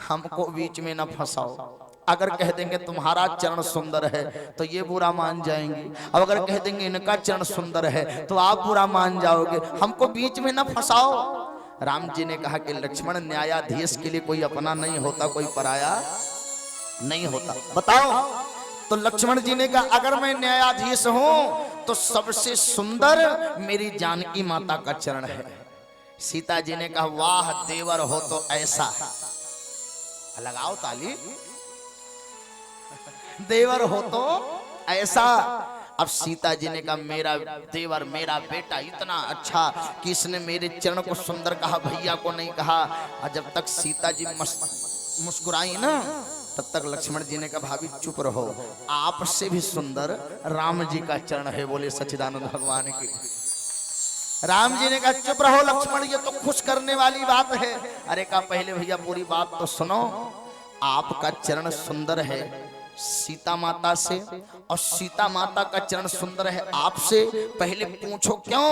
हमको बीच में न फंसाओ। अगर कह देंगे तुम्हारा चरण सुंदर है तो ये बुरा मान जाएंगे, अब अगर कह देंगे इनका चरण सुंदर है तो आप बुरा मान जाओगे, हमको बीच में न फंसाओ। राम जी ने कहा कि लक्ष्मण, न्यायाधीश के लिए कोई अपना नहीं होता, कोई पराया नहीं होता। बताओ। तो लक्ष्मण जी ने कहा अगर मैं न्यायाधीश हूं तो सबसे सुंदर मेरी जानकी माता का चरण है। सीता जी ने कहा वाह देवर हो तो ऐसा। लगाओ ताली। देवर हो तो ऐसा। अब सीता जी ने कहा मेरा देवर, मेरा बेटा इतना अच्छा कि इसने मेरे चरण को सुंदर कहा, भैया को नहीं कहा। और जब तक सीता जी मुस्कुराई ना तब तक लक्ष्मण जी ने कहा भाभी चुप रहो, आपसे भी सुंदर राम जी का चरण है। बोले सच्चिदानंद भगवान की। राम जी ने कहा चुप रहो लक्ष्मण, ये तो खुश करने वाली बात है। अरे कहा पहले भैया पूरी बात तो सुनो। आपका चरण सुंदर है सीता माता से और सीता माता का चरण सुंदर है आपसे, पहले पूछो क्यों?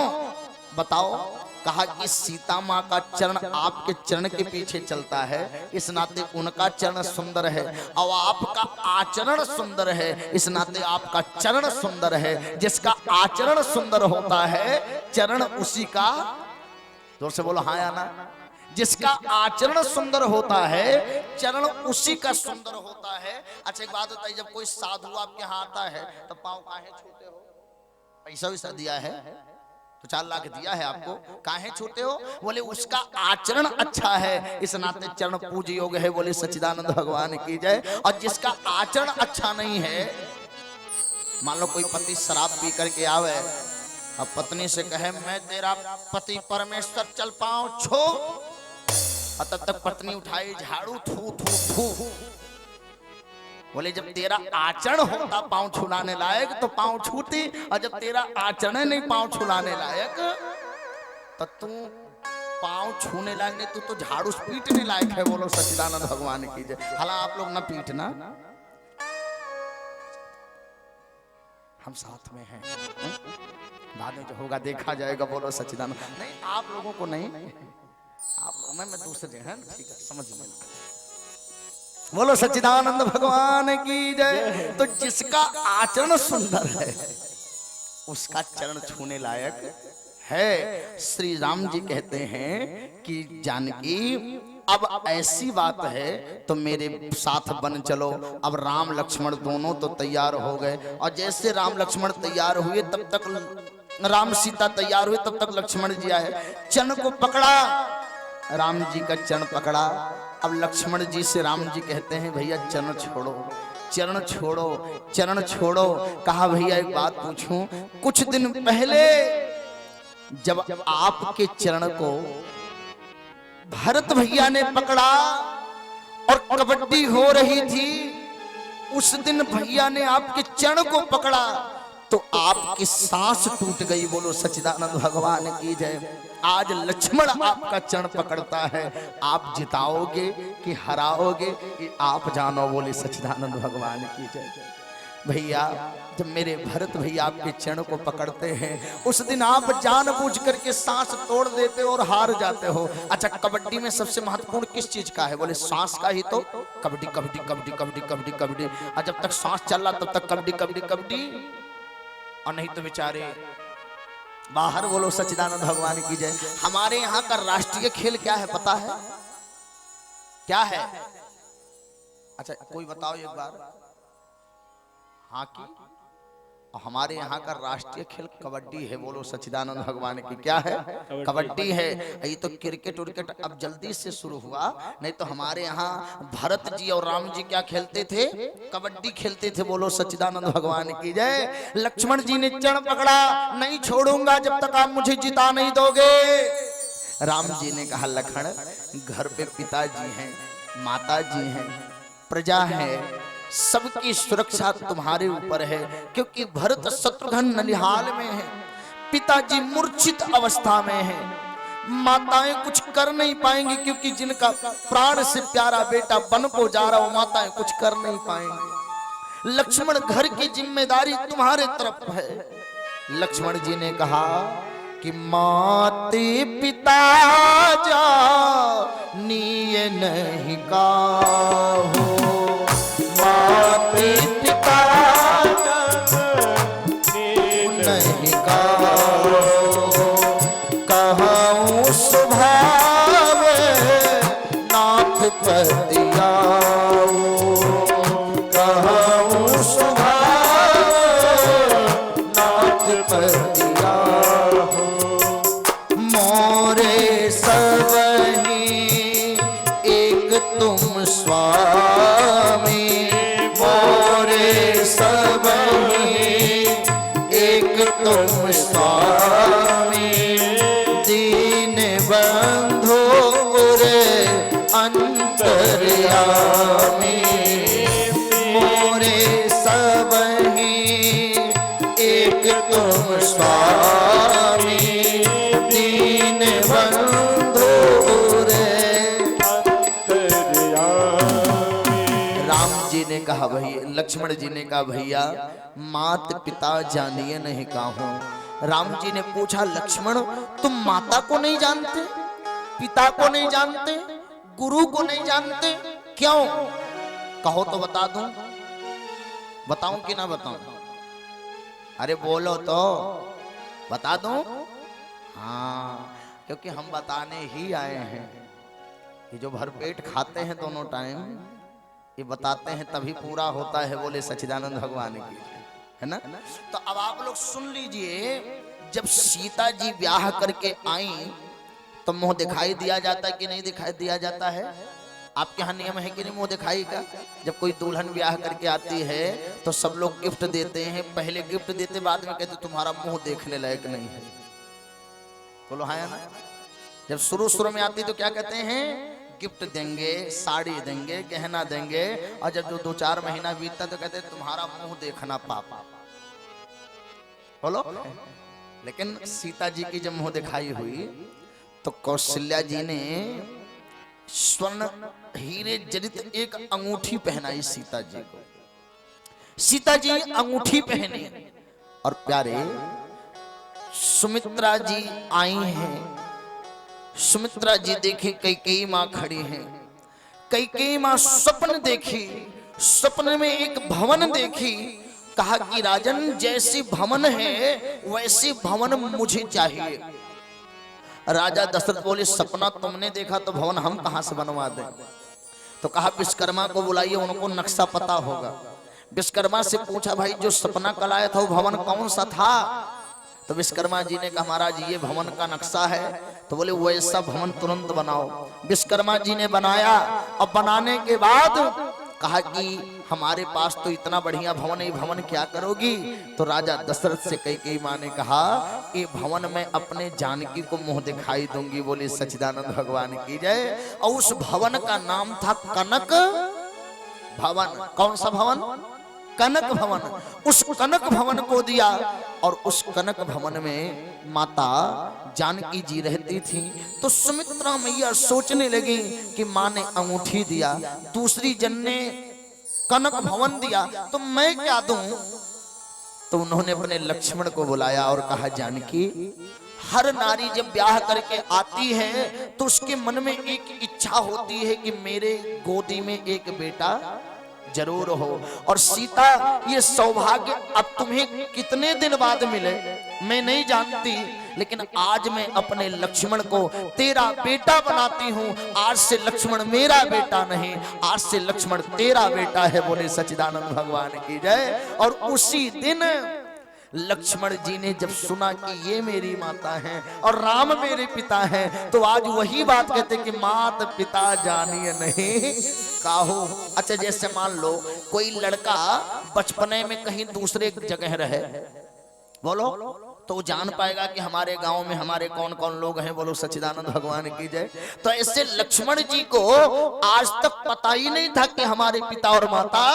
बताओ। कहा कि सीता माँ का चरण आपके चरण के पीछे चलता है, इस नाते उनका चरण सुंदर है, और आपका आचरण सुंदर है, इस नाते आपका चरण सुंदर है। जिसका आचरण सुंदर होता है चरण उसी का, जोर से बोलो हाँ या ना। जिसका आचरण सुंदर होता है चरण उसी का सुंदर होता है। अच्छा एक बात बताइए, जब कोई साधु आपके यहाँ आता है तो पाँव काहे छूते हो? पैसा वैसा दिया है तो 4 लाख दिया है आपको, काहे छूते हो? बोले उसका आचरण अच्छा है, इस नाते चरण पूज्य योग्य है। बोले सच्चिदानंद भगवान की जय। और जिसका आचरण अच्छा नहीं है, मान लो कोई पति शराब पी करके आवे और पत्नी से कहे मैं तेरा पति परमेश्वर, चल पाँव छू, और तब तक पत्नी उठाई झाड़ू, थू थू थू। बोले जब तेरा आचरण होता पांव छुलाने लायक तो पांव छूती, और जब तेरा आचरण नहीं पांव छुलाने लायक तो तू पांव छूने लायक नहीं, तू तो झाड़ू पीटने लायक है। बोलो सच्चिदानंद भगवान की जय। हालांकि आप लोग ना पीटना, हम साथ में हैं, बाद में जो होगा देखा जाएगा। बोलो सच्चिदानंद। नहीं आप लोगों को नहीं, आप लोग मैं दूसरे हैं, ठीक है समझ लेना। बोलो सच्चिदानंद भगवान की जय। तो जिसका आचरण सुंदर है उसका चरण छूने लायक है। श्री राम जी कहते हैं कि जानकी अब ऐसी बात है तो मेरे साथ बन चलो। अब राम लक्ष्मण दोनों तो तैयार हो गए, और जैसे राम लक्ष्मण तैयार हुए तब तक राम सीता तैयार हुए तब तक लक्ष्मण जी आए, चरण को पकड़ा, राम जी का चरण पकड़ा। अब लक्ष्मण जी से राम जी कहते हैं भैया चरण छोड़ो, चरण छोड़ो, चरण छोड़ो। कहा भैया एक बात पूछूं, कुछ दिन पहले जब आपके चरण को भरत भैया ने पकड़ा और कबड्डी हो रही थी, उस दिन भैया ने आपके चरण को पकड़ा तो आपकी सांस टूट गई। बोलो सच्चिदानंद भगवान की जय। आज लक्ष्मण आपका चरण पकड़ता है, आप जिताओगे कि हराओगे ये आप जानो। बोले सच्चिदानंद भगवान की जय। भैया जब मेरे भरत भैया आपके चरण को पकड़ते हैं उस दिन आप जानबूझ करके सांस तोड़ देते हो और हार जाते हो। अच्छा, कबड्डी में सबसे महत्वपूर्ण किस चीज का है? बोले सांस का ही तो। कबड्डी कबड्डी कबड्डी कबड्डी कबड्डी कबड्डी, और जब तक सांस चल रहा तब तक कबड्डी कबड्डी कबड्डी, और नहीं तो बेचारे बाहर। बोलो सच्चिदानंद भगवान की जय। हमारे यहाँ का राष्ट्रीय खेल क्या है पता है? क्या है? अच्छा कोई बताओ एक बार। हॉकी। और हमारे यहाँ का राष्ट्रीय खेल कबड्डी है। बोलो सच्चिदानंद भगवान की। क्या है? कबड्डी है। ये तो क्रिकेट उर्केट अब जल्दी से शुरू हुआ, नहीं तो हमारे यहाँ भरत जी और राम जी क्या खेलते थे? कबड्डी खेलते थे। बोलो सच्चिदानंद भगवान की जय। लक्ष्मण जी ने चरण पकड़ा, नहीं छोड़ूंगा जब तक आप मुझे जिता नहीं दोगे। राम जी ने कहा लखन, घर पे पिताजी हैं, माता जी हैं, प्रजा है, सबकी सुरक्षा तुम्हारे ऊपर है, क्योंकि भरत शत्रुघ्न ननिहाल में है, पिताजी मूर्छित अवस्था में है, माताएं कुछ कर नहीं पाएंगी, क्योंकि जिनका प्राण से प्यारा बेटा वन को जा रहा हो, माताएं कुछ कर नहीं पाएंगी। लक्ष्मण घर की जिम्मेदारी तुम्हारे तरफ है। लक्ष्मण जी ने कहा कि माते पिता जा नीय नहीं काहो, माते पिता नहीं काहो, कहूँ स्वभाव नाथ पतियाओ, कहूँ स्वभाव नाथ पतियाओ, मोरे सबही एक तुम स्वामी, मोरे सबही एक तुम स्वामी, दीन बंधु रे अंतर्यामी, मोरे सबही एक तुम स्वामी, दीन बंधु रे अंतर्यामी। राम जी ने कहा भैया, लक्ष्मण जी ने कहा भैया मात पिता जानिए नहीं काहूं। राम जी ने पूछा लक्ष्मण तुम माता को नहीं जानते, पिता को नहीं जानते, गुरु को नहीं जानते, क्यों? कहो तो बता दूं। बताऊं कि ना बताऊं? अरे बोलो तो बता दूं। हाँ, क्योंकि हम बताने ही आए हैं कि जो भरपेट खाते हैं दोनों टाइम, ये बताते हैं तभी पूरा होता है। बोले सच्चिदानंद भगवान की, है ना? तो अब आप लोग सुन लीजिए, जब सीता जी ब्याह करके आई तो मुंह दिखाई दिया जाता है कि नहीं दिखाई दिया जाता है? आपके यहाँ नियम है कि नहीं मुंह दिखाई का? जब कोई दुल्हन ब्याह करके आती है तो सब लोग गिफ्ट देते हैं, पहले गिफ्ट देते बाद में कहते तुम्हारा मुंह देखने लायक नहीं है। बोलो हाँ या ना? जब शुरू शुरू में आती तो क्या कहते हैं? गिफ्ट देंगे, साड़ी देंगे, गहना देंगे, और जब जो 2-4 महीना बीतता तो कहते तुम्हारा मुंह देखना पापा। बोलो। लेकिन सीता जी की जब मुंह दिखाई हुई तो कौशल्या जी ने स्वर्ण हीरे जड़ित एक अंगूठी पहनाई सीता जी को। सीता जी अंगूठी पहने और प्यारे सुमित्रा जी आई हैं। सुमित्रा जी देखी कैकेयी माँ खड़ी हैं। कैकेयी माँ स्वप्न देखी, स्वप्न में एक भवन देखी, कहा कि राजन जैसी भवन है वैसी भवन मुझे चाहिए। राजा दशरथ बोले सपना तुमने देखा तो भवन हम कहां से बनवा दें? तो कहा विश्वकर्मा को बुलाइए, उनको नक्शा पता होगा। विश्वकर्मा से पूछा भाई जो सपना कलाया था वो भवन कौन सा था? तो विश्वकर्मा जी ने कहा महाराज ये भवन का नक्शा है। तो बोले वैसा भवन तुरंत बनाओ। विश्वकर्मा जी ने बनाया और बनाने के बाद कहा कि हमारे पास तो इतना बढ़िया भवन है, भवन क्या करोगी? तो राजा दशरथ से कैकेयी माँ ने कहा ये भवन में अपने जानकी को मुंह दिखाई दूंगी। बोले सच्चिदानंद भगवान की जय। और उस भवन का नाम था कनक भवन। कौन सा भवन? कनक भवन। उस कनक भवन को दिया और उस कनक भवन में माता जानकी जी रहती थी। तो सुमित्रा मैया सोचने लगी कि माँ ने अंगूठी दिया, दूसरी जन ने कनक भवन दिया तो मैं क्या दूं? तो उन्होंने अपने लक्ष्मण को बुलाया और कहा, जानकी, हर नारी जब ब्याह करके आती है तो उसके मन में एक इच्छा होती है कि मेरे गोदी में एक बेटा जरूर हो। और सीता, ये सौभाग्य अब तुम्हें कितने दिन बाद मिले मैं नहीं जानती, लेकिन आज मैं अपने लक्ष्मण को तेरा बेटा बनाती हूँ। आज से लक्ष्मण मेरा बेटा नहीं, आज से लक्ष्मण तेरा बेटा है। बोले सच्चिदानंद भगवान की जय। और उसी दिन लक्ष्मण जी ने जब सुना कि ये मेरी माता है और राम मेरे पिता हैं, तो आज वही बात कहते कि मात पिता जानिए नहीं काहू। अच्छा, जैसे मान लो कोई लड़का बचपने में कहीं दूसरे जगह रहे, बोलो, तो वो जान पाएगा कि हमारे गांव में हमारे कौन कौन लोग हैं। बोलो सच्चिदानंद भगवान की जय। तो ऐसे लक्ष्मण जी को आज तक पता ही नहीं था कि हमारे पिता और माता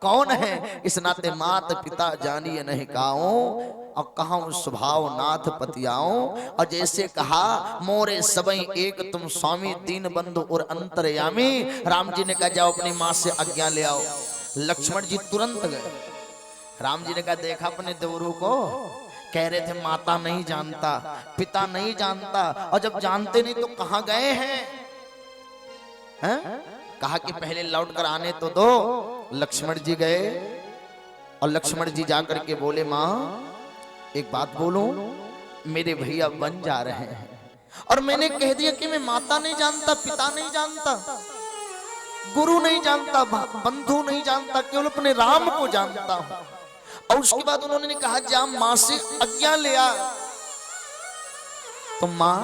कौन है। इस नाते मात पिता जानिए नहीं काओ, और कहूं स्वभाव नाथ पतियाओ। और जैसे कहा, मोरे सबई एक तुम स्वामी, दीन बंधु और अंतर्यामी। राम जी ने कहा, जाओ अपनी माँ से आज्ञा ले आओ। लक्ष्मण जी तुरंत गए। राम जी ने कहा, देखा अपने देवरू को, कह रहे थे माता नहीं जानता, पिता नहीं जानता, और जब जानते नहीं तो कहाँ गए हैं? कहा कि पहले लौट कर आने तो दो। लक्ष्मण जी गए और लक्ष्मण जी जाकर के बोले, माँ एक बात बोलूं, मेरे भैया बन जा रहे हैं और मैंने कह दिया कि मैं माता नहीं जानता, पिता नहीं जानता, गुरु नहीं जानता, बंधु नहीं जानता, केवल अपने राम को जानता हूं। और उसके बाद उन्होंने कहा, जा मां से आज्ञा ले आ। तो मां,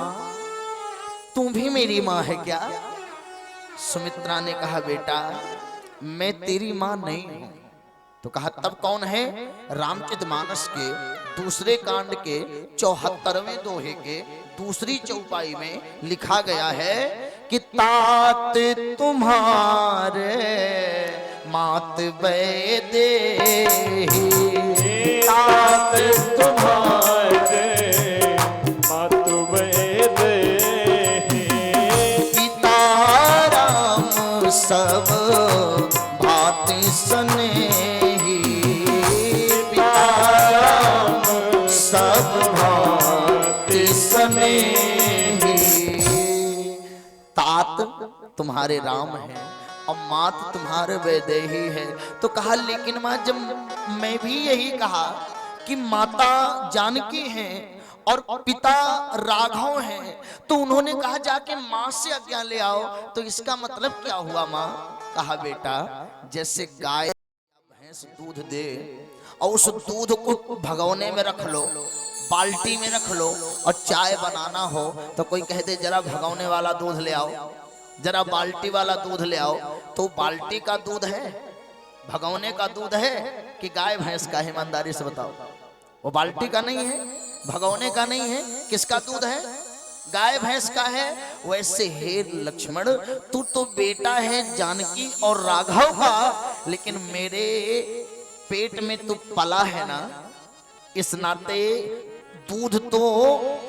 तू भी मेरी मां है क्या? सुमित्रा ने कहा, बेटा मैं तेरी मां नहीं हूं। तो कहा, तब कौन है? रामचरितमानस के दूसरे कांड के 74वें दोहे के दूसरी चौपाई में लिखा गया है कि तात तुम्हारे मात बैदे, तात तुम्हारे मात बैदे, पिता राम सब भांति स्नेही, पिता राम सब भांति स्नेही। तात तुम्हारे राम है और मात तुम्हारे वैदेही है। तो कहा, लेकिन मां, जब मैं भी यही कहा कि माता जानकी हैं और पिता राघव हैं, तो उन्होंने कहा जाके मां से आज्ञा ले आओ। तो इसका मतलब क्या हुआ मां? कहा, बेटा जैसे गाय भैंस दूध दे और उस दूध को भगोने में रख लो, बाल्टी में रख लो, और चाय बनाना हो तो कोई कह दे जरा भगोने वाला दूध ले आओ, जरा बाल्टी वाला दूध ले आओ, तो बाल्टी का दूध है, भगोने का दूध है कि गाय भैंस का? ईमानदारी से बताओ। वो बाल्टी का नहीं है, भगोने का नहीं है, किसका दूध है? गाय भैंस का है। वैसे हे लक्ष्मण, तू तो बेटा है जानकी और राघव का, लेकिन मेरे पेट में तू पला है ना, इस नाते दूध तो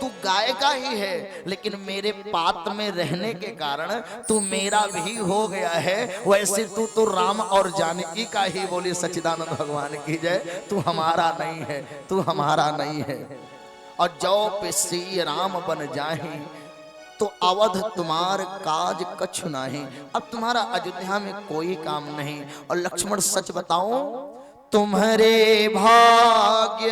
तू गाय का ही है, लेकिन मेरे पात में रहने के कारण तू मेरा भी हो गया है। वैसे तू तो राम और जानकी का ही। बोली सच्चिदानंद भगवान की जय। तू हमारा नहीं है, तू हमारा नहीं है। और जो पे श्री राम बन जाहि, तो अवध तुम्हार काज कछु नहीं। अब तुम्हारा अयोध्या में कोई काम नहीं। और लक्ष्मण सच बताओ, तुम्हारे भाग्य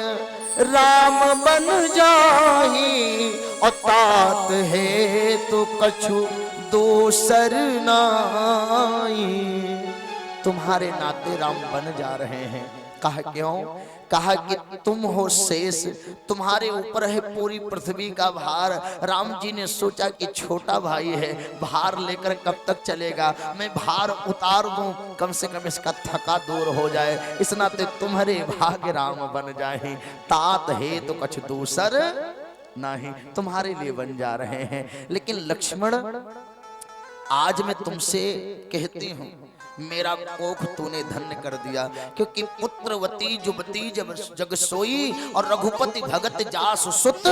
राम बन जाही, और तात है तो कछु दोसर नाई। तुम्हारे नाते राम बन जा रहे हैं। कहा क्यों? कहा कि तुम हो शेष, तुम्हारे ऊपर है पूरी पृथ्वी का भार। राम जी ने सोचा कि छोटा भाई है, भार लेकर कब तक चलेगा, मैं भार उतार दूं, कम से कम इसका थका दूर हो जाए। इस नाते तुम्हारे भाग्य राम बन जाए, तात है तो कुछ दूसर नहीं। तुम्हारे लिए बन जा रहे हैं। लेकिन लक्ष्मण, आज मैं तुमसे कहती हूं, मेरा कोख तूने धन्य कर दिया, क्योंकि पुत्रवती जुबती जब जग सोई, और रघुपति भगत जासु सुत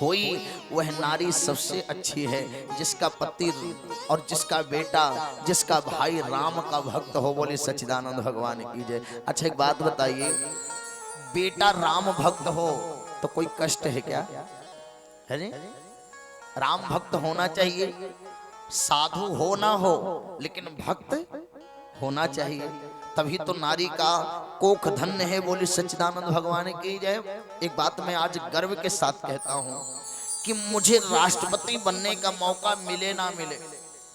हुई वह नारी सबसे अच्छी है जिसका पति और जिसका बेटा जिसका भाई राम का भक्त हो। बोले सच्चिदानंद भगवान की जय। अच्छा एक बात बताइए, बेटा राम भक्त हो तो कोई कष्ट है क्या? है नी? राम भक्त होना चाहिए, साधु हो ना हो लेकिन भक्त होना चाहिए, तभी तो नारी का कोख धन्य है। बोली सच्चिदानंद भगवान की जय। एक बात मैं आज गर्व के साथ कहता हूं कि मुझे राष्ट्रपति बनने का मौका मिले ना मिले,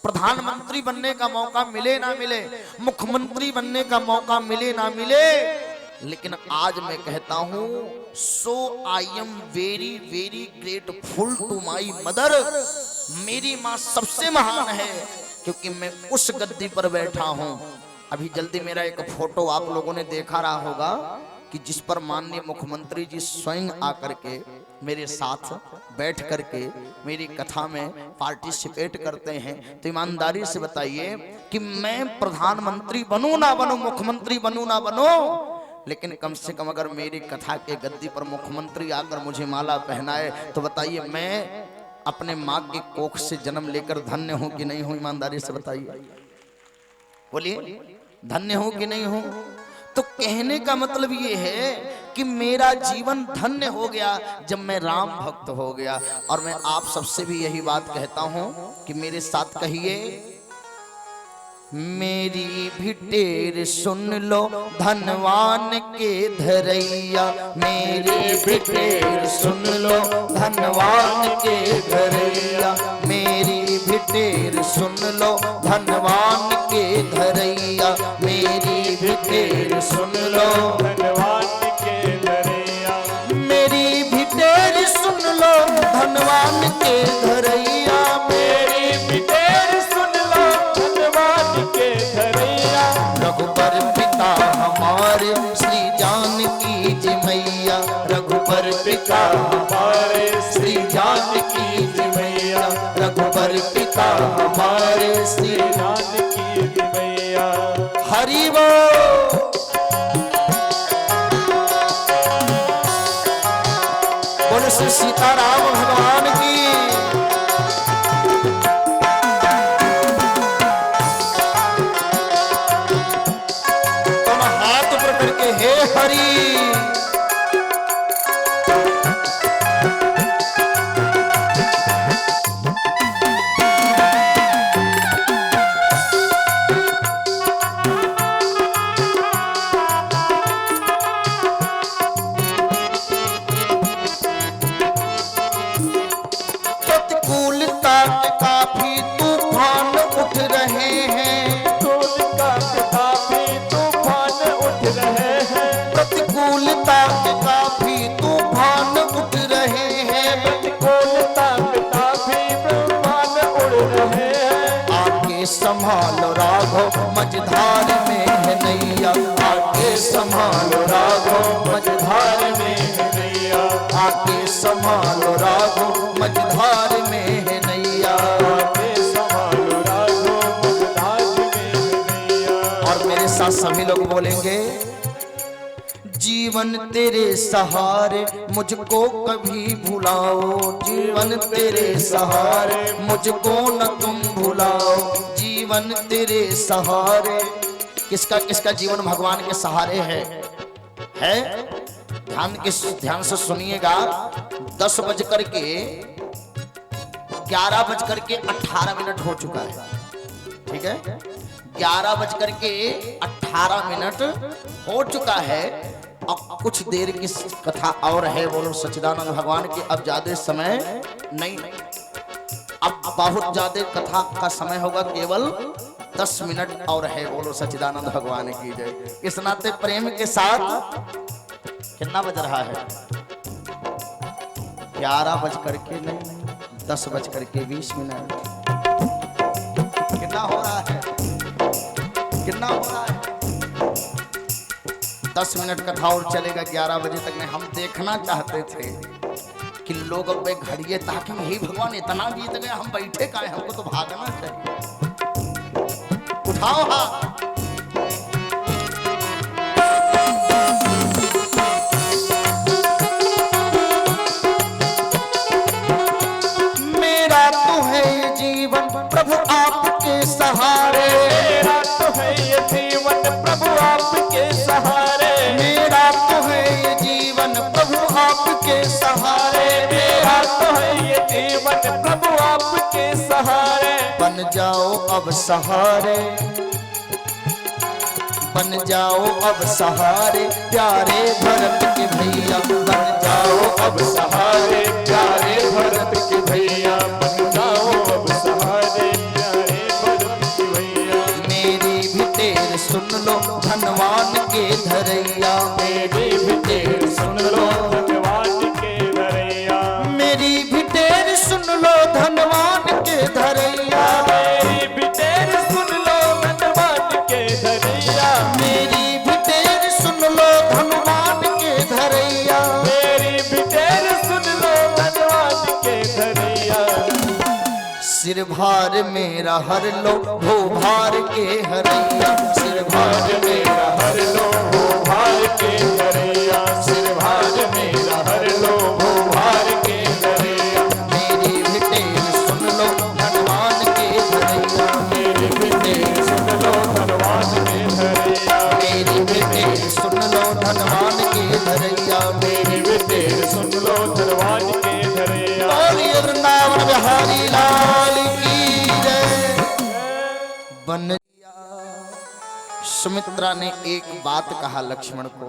प्रधानमंत्री बनने का मौका मिले ना मिले, मुख्यमंत्री बनने का मौका मिले ना मिले, लेकिन आज मैं कहता हूं so I am very very grateful to my mother. मेरी माँ सबसे महान है क्योंकि मैं उस गद्दी पर बैठा हूं। अभी जल्दी मेरा एक फोटो आप लोगों ने देखा रहा होगा कि जिस पर माननीय मुख्यमंत्री जी स्वयं आकर के मेरे साथ बैठ करके मेरी कथा में पार्टिसिपेट करते हैं। तो ईमानदारी से बताइए कि मैं प्रधानमंत्री बनूं ना बनूं, मुख्यमंत्री बनूं ना बनूं, लेकिन कम से कम अगर मेरी कथा के गद्दी पर मुख्यमंत्री आकर मुझे माला पहनाए तो बताइए मैं अपने माँ के कोख से जन्म लेकर धन्य हूं कि नहीं हूं? ईमानदारी से बताइए, बोलिए धन्य हूं कि नहीं हूं? तो कहने का मतलब ये है कि मेरा जीवन धन्य हो गया जब मैं राम भक्त हो गया। और मैं आप सबसे भी यही बात कहता हूं कि मेरे साथ कहिए, मेरी भी टेर सुन लो धनवान के धरैया, मेरी भी टेर सुन लो धनवान के धरैया, मेरी भी टेर सुन लो धनवान के धरैया, मेरी भी टेर सुन लो धनवान के धरैया, मेरी भी टेर सुन लो धनवान के धरैया, मेरी भी टेर सुन लो धनवान के धरैया। रघुबर पिता हमारे श्री जानकी जी मैया, रघुबर पिता हमारे श्री जानकी जी मैया, रघुबर पिता हमारे श्री जानकी जी मैया। हरि बोल। बोलो श्री सीताराम भगवान की। हे हरि प्रतिकूलता के काफी तूफान उठ रहे हैं, प्रतिकूलता के काफी तूफान उठ रहे हैं, प्रतिकूलता के काफी तूफान उठ रहे हैं, प्रतिकूलता के काफी तूफान उड़ रहे हैं। आके संभालो राघव मझधार में है नैया, आके संभालो राघव मझधार में है नैया, आके संभालो राघव मझधार में है नैया, आके संभालो राघव मझधार में है नैया। और मेरे साथ सभी लोग बोलेंगे, जीवन तेरे सहारे मुझको कभी भुलाओ, जीवन तेरे सहारे मुझको न तुम भुलाओ, जीवन तेरे सहारे। किसका किसका जीवन भगवान के सहारे है? ध्यान से सुनिएगा। 11:18 हो चुका है, ठीक है? 11:18 हो चुका है। अब कुछ देर की कथा और है। बोलो सच्चिदानंद भगवान की। अब ज्यादा समय नहीं, अब बहुत ज्यादा कथा का समय होगा, केवल 10 मिनट और है। बोलो सच्चिदानंद भगवान की जय। इस नाते प्रेम के साथ कितना बज रहा है? 10:20 कितना हो रहा है? कितना हो रहा है? 10 मिनट कथा और चलेगा 11 बजे तक में। हम देखना चाहते थे कि लोग अब घड़िए ताकि हे भगवान इतना बीत गया, हम बैठे का है, हमको तो भागना चाहिए। उठाओ हाथ। अपन प्रभु आपके सहारे, बन जाओ अब सहारे, बन जाओ अब सहारे प्यारे भरत के भैया, बन जाओ अब सहारे प्यारे भरत के भैया, बन जाओ अब सहारे प्यारे भरत के भैया। मेरी भी टेर सुन लो धनवान के धरैया, मेरी भी टेर सुन लो धनवान के धरैया, मेरी भी टेर सुन लो धनवान के धरैया, मेरी भी टेर सुन लो धनवान के धरैया, मेरी भी टेर सुन लो धनवान के धरैया, मेरी भी टेर सुन लो धनवान के धरैया। सिर भार मेरा हर लो भो भार के हरैया, सिर भार मेरा हर लो हो भार के धरैया, सिर भार मेरा हर लो हो भार के धरैया, मेरी भी टेर सुन लो धनवान के धरैया, मेरी भी टेर सुन लो धनवान के धरैया, मेरी भी टेर सुन लो धनवान के धरैया, मेरी भी टेर सुन लो धनवान के धरैया। बोलिए वृंदावन बिहारी लाल की जय। बन सुमित्रा ने एक बात कहा लक्ष्मण को,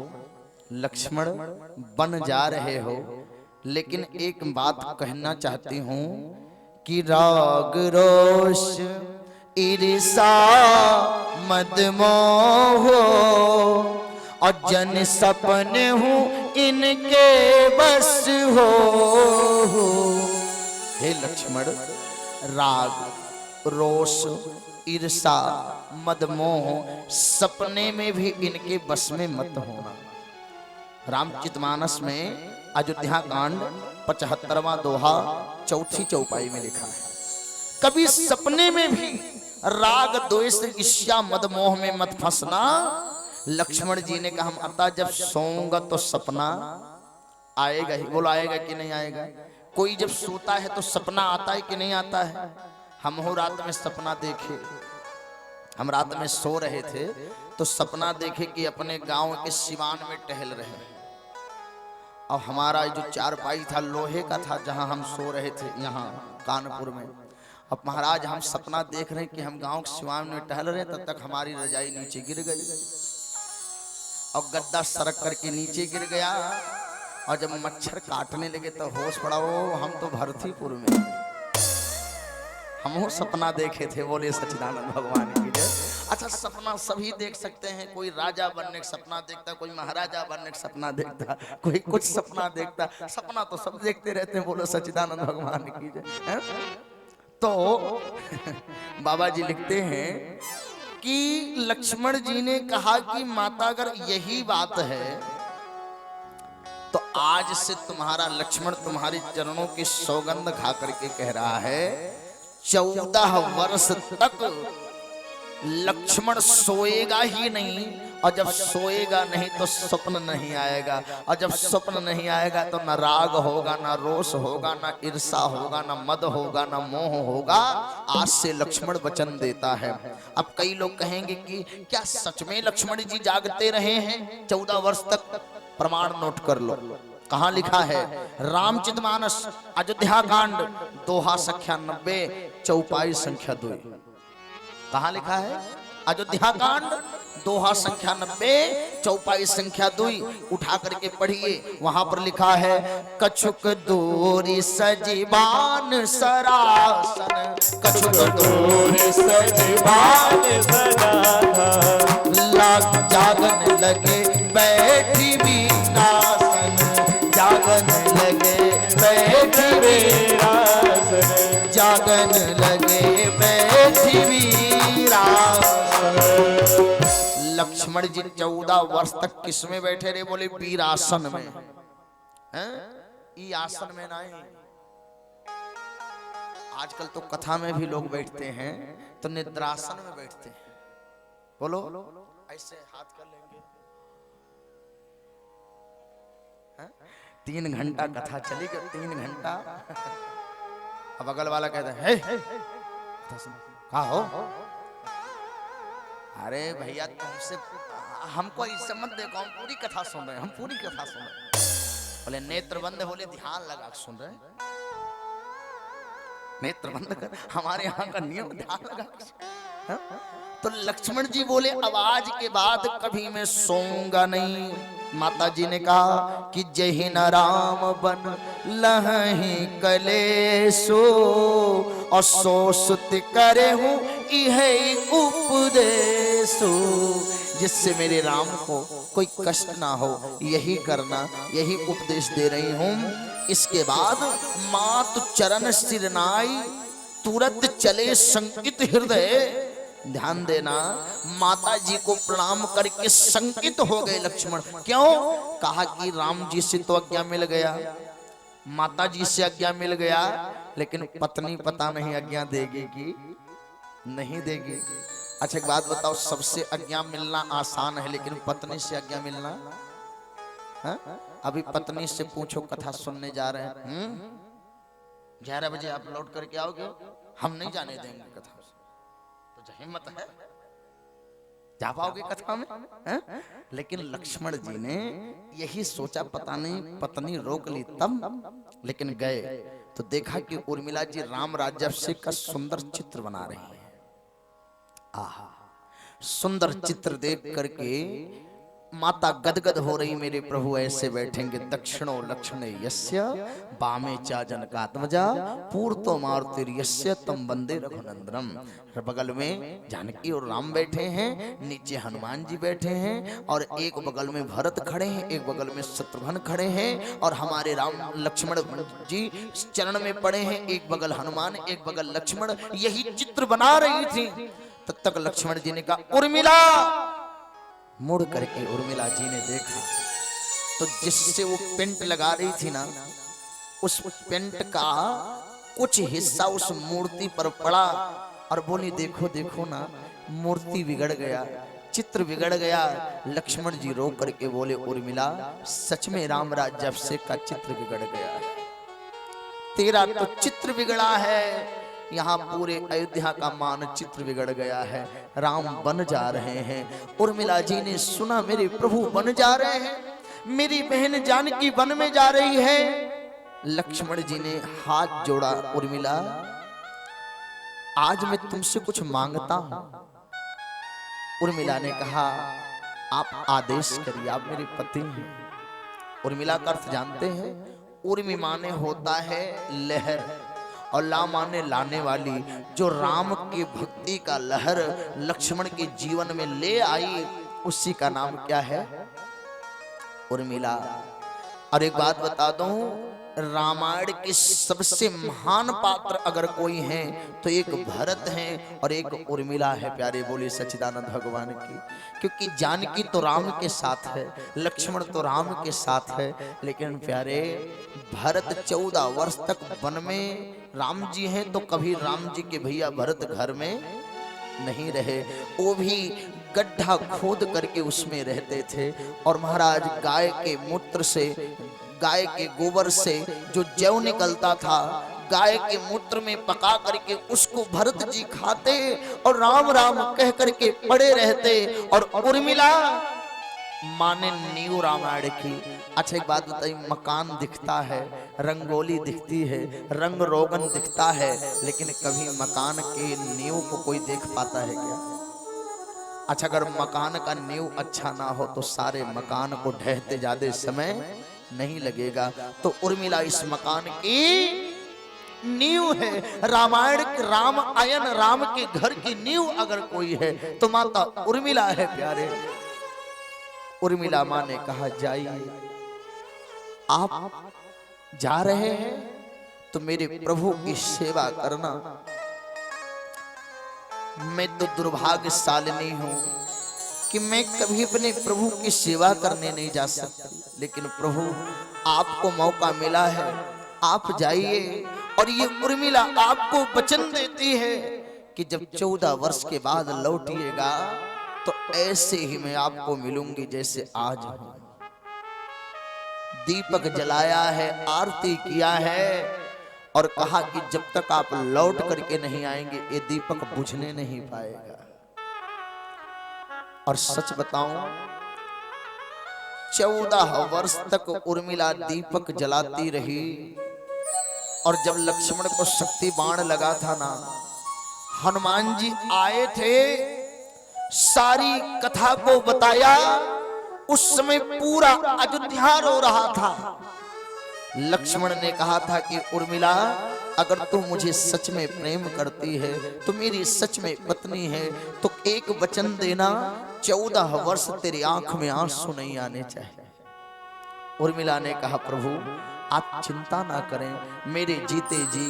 लक्ष्मण बन जा रहे हो, लेकिन एक बात कहना चाहती हूँ कि राग रोष ईर्षा मद मोह और जन सपने हूँ इनके बस हो। हे लक्ष्मण, राग रोष ईर्षा मद मोह सपने में भी इनके बस में मत होना। रामचरितमानस में अयोध्या कांड 75वां दोहा चौथी चौपाई में लिखा है, कभी सपने में भी राग द्वेष ईर्ष्या मद मोह में मत फंसना। लक्ष्मण जी ने कहा हम अता जब सोऊंगा तो सपना आएगा ही। बोलो आएगा कि नहीं आएगा? कोई जब सोता है तो सपना आता है कि नहीं आता है? हम हो रात में सपना देखे, हम रात में सो रहे थे तो सपना देखे कि अपने गांव के सिवान में टहल रहे हैं और हमारा जो चारपाई था लोहे का था जहां हम सो रहे थे यहाँ कानपुर में। अब महाराज हम सपना देख रहे हैं कि हम गांव के सिवान में टहल रहे हैं, तब तक हमारी रजाई नीचे गिर गई और गद्दा सरक करके नीचे गिर गया और जब मच्छर काटने लगे तो होश पड़ा, वो हम तो भरतीपुर में हम सपना देखे थे। बोले सच्चिदानंद भगवान की जय। अच्छा, सपना सभी देख सकते हैं, कोई राजा बनने का सपना देखता, कोई महाराजा बनने का सपना देखता, कोई कुछ सपना देखता, सपना तो सब देखते रहते हैं। बोलो सच्चिदानंद भगवान की जय। तो बाबा जी लिखते हैं कि लक्ष्मण जी ने कहा कि माता अगर यही बात है तो आज से तुम्हारा लक्ष्मण तुम्हारे चरणों की सौगंध खा करके कह रहा है 14 वर्ष तक लक्ष्मण सोएगा ही नहीं, और जब सोएगा नहीं तो स्वप्न नहीं आएगा, और जब स्वप्न नहीं आएगा तो ना राग होगा, ना रोष होगा, ना ईर्षा होगा, ना मद होगा, ना मोह होगा। आज से लक्ष्मण वचन देता है। अब कई लोग कहेंगे कि क्या सच में लक्ष्मण जी जागते रहे हैं 14 वर्ष तक? प्रमाण नोट कर लो, कहां लिखा है? रामचरितमानस अयोध्या कांड दोहा संख्या 90 चौपाई संख्या 2। कहां लिखा है? अयोध्या कांड दोहा संख्या 90 चौपाई संख्या 2। उठा करके पढ़िए, वहां पर लिखा है कछुक दूरी सजीबान सरासन, कछुक दूरी सजीबान सरासन, लाग जागन लगे बैठी वीरासन, जागन लगे बैठी वीरासन, जागन लगे बैठी वीरासन। लक्ष्मण जी 14 वर्ष तक किस में बैठे रहे? बोले वीरासन में। हैं? ई आसन में नहीं। आजकल तो कथा में भी लोग बैठते हैं तो निद्रासन में बैठते हैं। बोलो ऐसे हाथ कर लेंगे। 3 घंटा कथा चली गई, 3 घंटा। अब अगल वाला कहता है कहा हो? अरे भैया तुमसे हमको इससे मत देखो, हम पूरी कथा सुन रहे हैं, हम पूरी कथा सुन रहे हैं। बोले नेत्र बंद, बोले ध्यान लगा सुन रहे हैं। नेत्र बंद कर, हमारे यहाँ का नियम ध्यान लगा। हाँ? तो लक्ष्मण जी बोले अब आज के बाद कभी मैं सोऊंगा नहीं। माता जी ने कहा कि जय न राम बन लहि कलेसो और सो सुत करे हूँ यही उपदेशो, जिससे मेरे राम को कोई कष्ट ना हो, यही करना, यही उपदेश दे रही हूँ। इसके बाद मातु चरण सिर नाई तुरंत चले संकित हृदय। ध्यान देना, माता जी को प्रणाम करके संकित हो गए लक्ष्मण। क्यों? कहा कि राम जी से तो आज्ञा मिल गया, माता जी से आज्ञा मिल गया, लेकिन पत्नी पता नहीं आज्ञा देगी कि नहीं देगी। अच्छा एक बात बताओ, सबसे आज्ञा मिलना आसान है, लेकिन पत्नी से आज्ञा मिलना, हाँ? अभी पत्नी से पूछो, कथा सुनने जा रहे हैं, 11 बजे आप लौट करके आओगे, हम नहीं जाने देंगे कथा। तो हिम्मत है, जा पाओगे कथा में, है? लेकिन लक्ष्मण जी ने यही सोचा, पता नहीं पत्नी रोक ली तब, लेकिन गए तो देखा कि उर्मिला जी राम राज्याभिषेक का सुंदर चित्र बना रही है। आहा, सुंदर चित्र देख करके माता गदगद हो रही, मेरे प्रभु ऐसे बैठेंगे। दक्षिणो लक्ष्मणे यस्य बामे चा जनकात्मजा पूर्तो मारुतिर्यस्य तम वंदे रघुनंदनम। बगल में जानकी और राम बैठे हैं, नीचे हनुमान जी बैठे हैं, और एक बगल में भरत खड़े हैं, एक बगल में शत्रुघ्न खड़े हैं, और हमारे राम लक्ष्मण जी चरण में पड़े हैं, एक बगल हनुमान एक बगल लक्ष्मण। यही चित्र बना रही थी। तब तक लक्ष्मण जी ने कहा उर्मिला। मुड़ करके उर्मिला जी ने देखा तो जिससे वो पेंट लगा रही थी ना, उस पेंट का कुछ हिस्सा उस मूर्ति पर पड़ा, और बोली देखो देखो ना, मूर्ति बिगड़ गया, चित्र बिगड़ गया। लक्ष्मण जी रो करके बोले उर्मिला, सच में राम राज्याभिषेक का चित्र बिगड़ गया है, तेरा तो चित्र बिगड़ा है, यहाँ पूरे अयोध्या का मानचित्र बिगड़ गया है, राम बन जा रहे हैं। उर्मिला जी ने सुना मेरे प्रभु बन जा रहे हैं, मेरी बहन जानकी वन में जा रही है। लक्ष्मण जी ने हाथ जोड़ा, उर्मिला आज मैं तुमसे कुछ मांगता हूं। उर्मिला ने कहा आप आदेश करिए, आप मेरे पति हैं। उर्मिला का अर्थ जानते हैं? उर्मी माने होता है लहर, और ला माने लाने वाली। जो राम की भक्ति का लहर लक्ष्मण के जीवन में ले आई, उसी का नाम क्या है? उर्मिला। और एक बात बता दूं, रामायण के सबसे महान पात्र अगर कोई है तो एक भरत हैं और एक उर्मिला है। प्यारे बोले सच्चिदानंद भगवान की। क्योंकि जानकी तो राम के साथ है, लक्ष्मण तो राम के साथ है, लेकिन प्यारे भरत 14 वर्ष तक वन में, राम जी हैं तो कभी राम जी के भैया भरत घर में नहीं रहे, वो भी गड्ढा खोद करके उसमें रहते थे। और महाराज गाय के मूत्र से, गाय के गोबर से जो जौ निकलता था, गाय के मूत्र में पका करके उसको भरत जी खाते और राम राम कह करके पड़े रहते। और उर्मिला माने नींव रामायण की। अच्छा एक बात बताइए, मकान दिखता है, रंगोली दिखती है, रंग रोगन दिखता है, लेकिन कभी मकान के नींव को कोई देख पाता है क्या? अच्छा अगर मकान का नींव अच्छा ना हो तो सारे मकान को ढहते जाते समय नहीं लगेगा। तो उर्मिला इस मकान की नींव है। रामायण राम आयन, राम के घर की नींव अगर कोई है तो माता उर्मिला है। प्यारे उर्मिला माँ ने कहा जाइए, आप जा रहे हैं तो मेरे प्रभु की सेवा करना। मैं तो दुर्भाग्यशालिनी हूं कि मैं कभी अपने प्रभु की सेवा करने नहीं जा सकती, लेकिन प्रभु आपको मौका मिला है, आप जाइए। और ये उर्मिला आपको वचन देती है कि जब 14 वर्ष के बाद लौटिएगा तो ऐसे ही मैं आपको मिलूंगी जैसे आज हूं। दीपक जलाया है, आरती किया है, और कहा कि जब तक आप लौट करके नहीं आएंगे ये दीपक बुझने नहीं पाएगा। और सच बताऊं, 14 वर्ष तक उर्मिला दीपक जलाती रही और जब लक्ष्मण को शक्ति बाण लगा था ना, हनुमान जी आए थे, सारी कथा को बताया। उस समय पूरा अयोध्या रो रहा था। लक्ष्मण ने कहा था कि उर्मिला, अगर तू मुझे सच में प्रेम करती है, तो मेरी सच में पत्नी है, तो एक वचन देना, 14 वर्ष तेरी आंख में आंसू नहीं आने चाहिए। उर्मिला ने कहा, प्रभु आप चिंता ना करें, मेरे जीते जी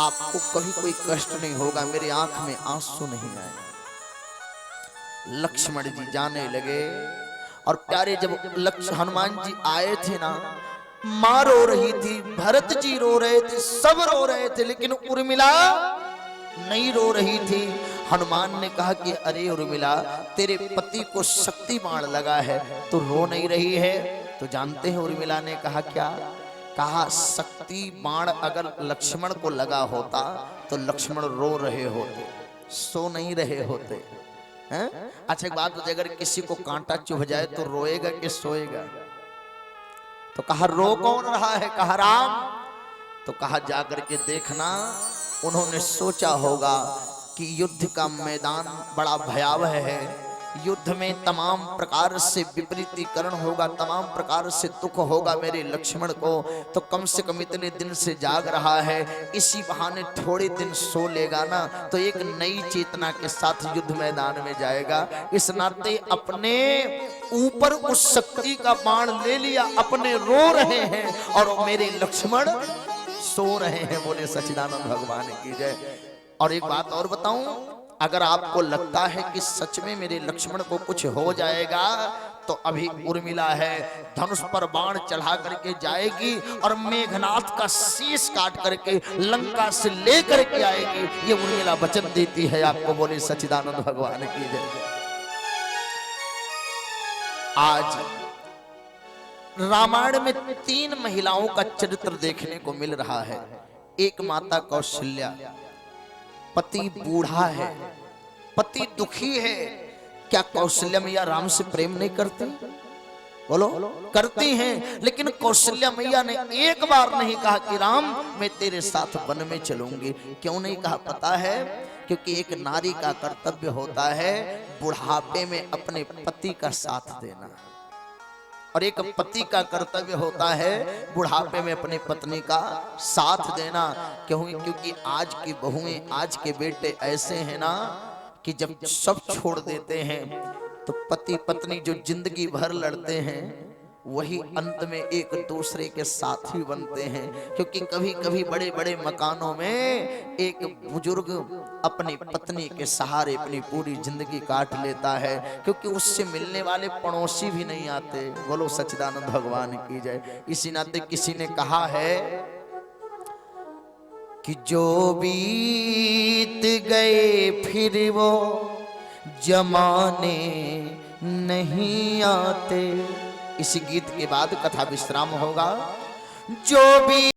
आपको कभी कोई कष्ट नहीं होगा, मेरी आंख में आंसू नहीं आए। लक्ष्मण जी जाने लगे और प्यारे जब हनुमान जी आए थे ना, मां रो रही थी, भरत जी रो रहे थे, सब रो रहे थे, लेकिन उर्मिला नहीं रो रही थी। हनुमान ने कहा कि अरे उर्मिला, तेरे पति को शक्ति बाण लगा है, तो रो नहीं रही है। तो जानते हैं उर्मिला ने कहा क्या? कहा शक्ति बाण अगर लक्ष्मण को लगा होता तो लक्ष्मण रो रहे होते, सो नहीं रहे होते हैं? अच्छा एक बात बताइए, अगर किसी को कांटा चुभ जाए तो रोएगा कि सोएगा? तो कहा रो कौन रहा है? कहा राम। तो कहा जाकर के देखना, उन्होंने सोचा होगा कि युद्ध का मैदान बड़ा भयावह है, युद्ध में तमाम प्रकार से विपरीतीकरण होगा, तमाम प्रकार से दुख होगा मेरे लक्ष्मण को, तो कम से कम इतने दिन से जाग रहा है, इसी बहाने थोड़े दिन सो लेगा ना, तो एक नई चेतना के साथ युद्ध मैदान में जाएगा। इस नाते अपने ऊपर उस शक्ति का बाण ले लिया, अपने रो रहे हैं और मेरे लक्ष्मण सो रहे हैं। बोले सच्चिदानंद भगवान की जय। और एक बात और बताऊं, अगर आपको लगता है कि सच में मेरे लक्ष्मण को कुछ हो जाएगा, तो अभी उर्मिला है, धनुष पर बाण चढ़ा करके जाएगी और मेघनाथ का शीश काट करके लंका से लेकर के आएगी। ये उर्मिला वचन देती है आपको। बोले सच्चिदानंद भगवान की जय। आज रामायण में 3 महिलाओं का चरित्र देखने को मिल रहा है। एक माता कौशल्या, पति बूढ़ा है, पति दुखी है। क्या कौशल्या मैया राम से प्रेम नहीं करती? बोलो, करती हैं। लेकिन कौशल्या मैया ने एक बार नहीं कहा कि राम मैं तेरे साथ वन में चलूंगी। क्यों नहीं कहा पता है? क्योंकि एक नारी का कर्तव्य होता है बुढ़ापे में अपने पति का साथ देना, और एक पति का कर्तव्य होता है बुढ़ापे में अपने पत्नी का साथ देना। क्योंकि आज की बहुएं, आज के बेटे ऐसे हैं ना कि जब सब छोड़ देते हैं तो पति पत्नी जो जिंदगी भर लड़ते हैं वही अंत में एक दूसरे के साथी बनते हैं। क्योंकि कभी कभी बड़े बड़े मकानों में एक बुजुर्ग अपनी पत्नी के सहारे अपनी पूरी जिंदगी काट लेता है, क्योंकि उससे मिलने वाले पड़ोसी भी नहीं आते। बोलो सच्चिदानंद भगवान की जय। इसी नाते किसी ने कहा है कि जो बीत गए फिर वो जमाने नहीं आते। इस गीत के बाद कथा विश्राम होगा। जो भी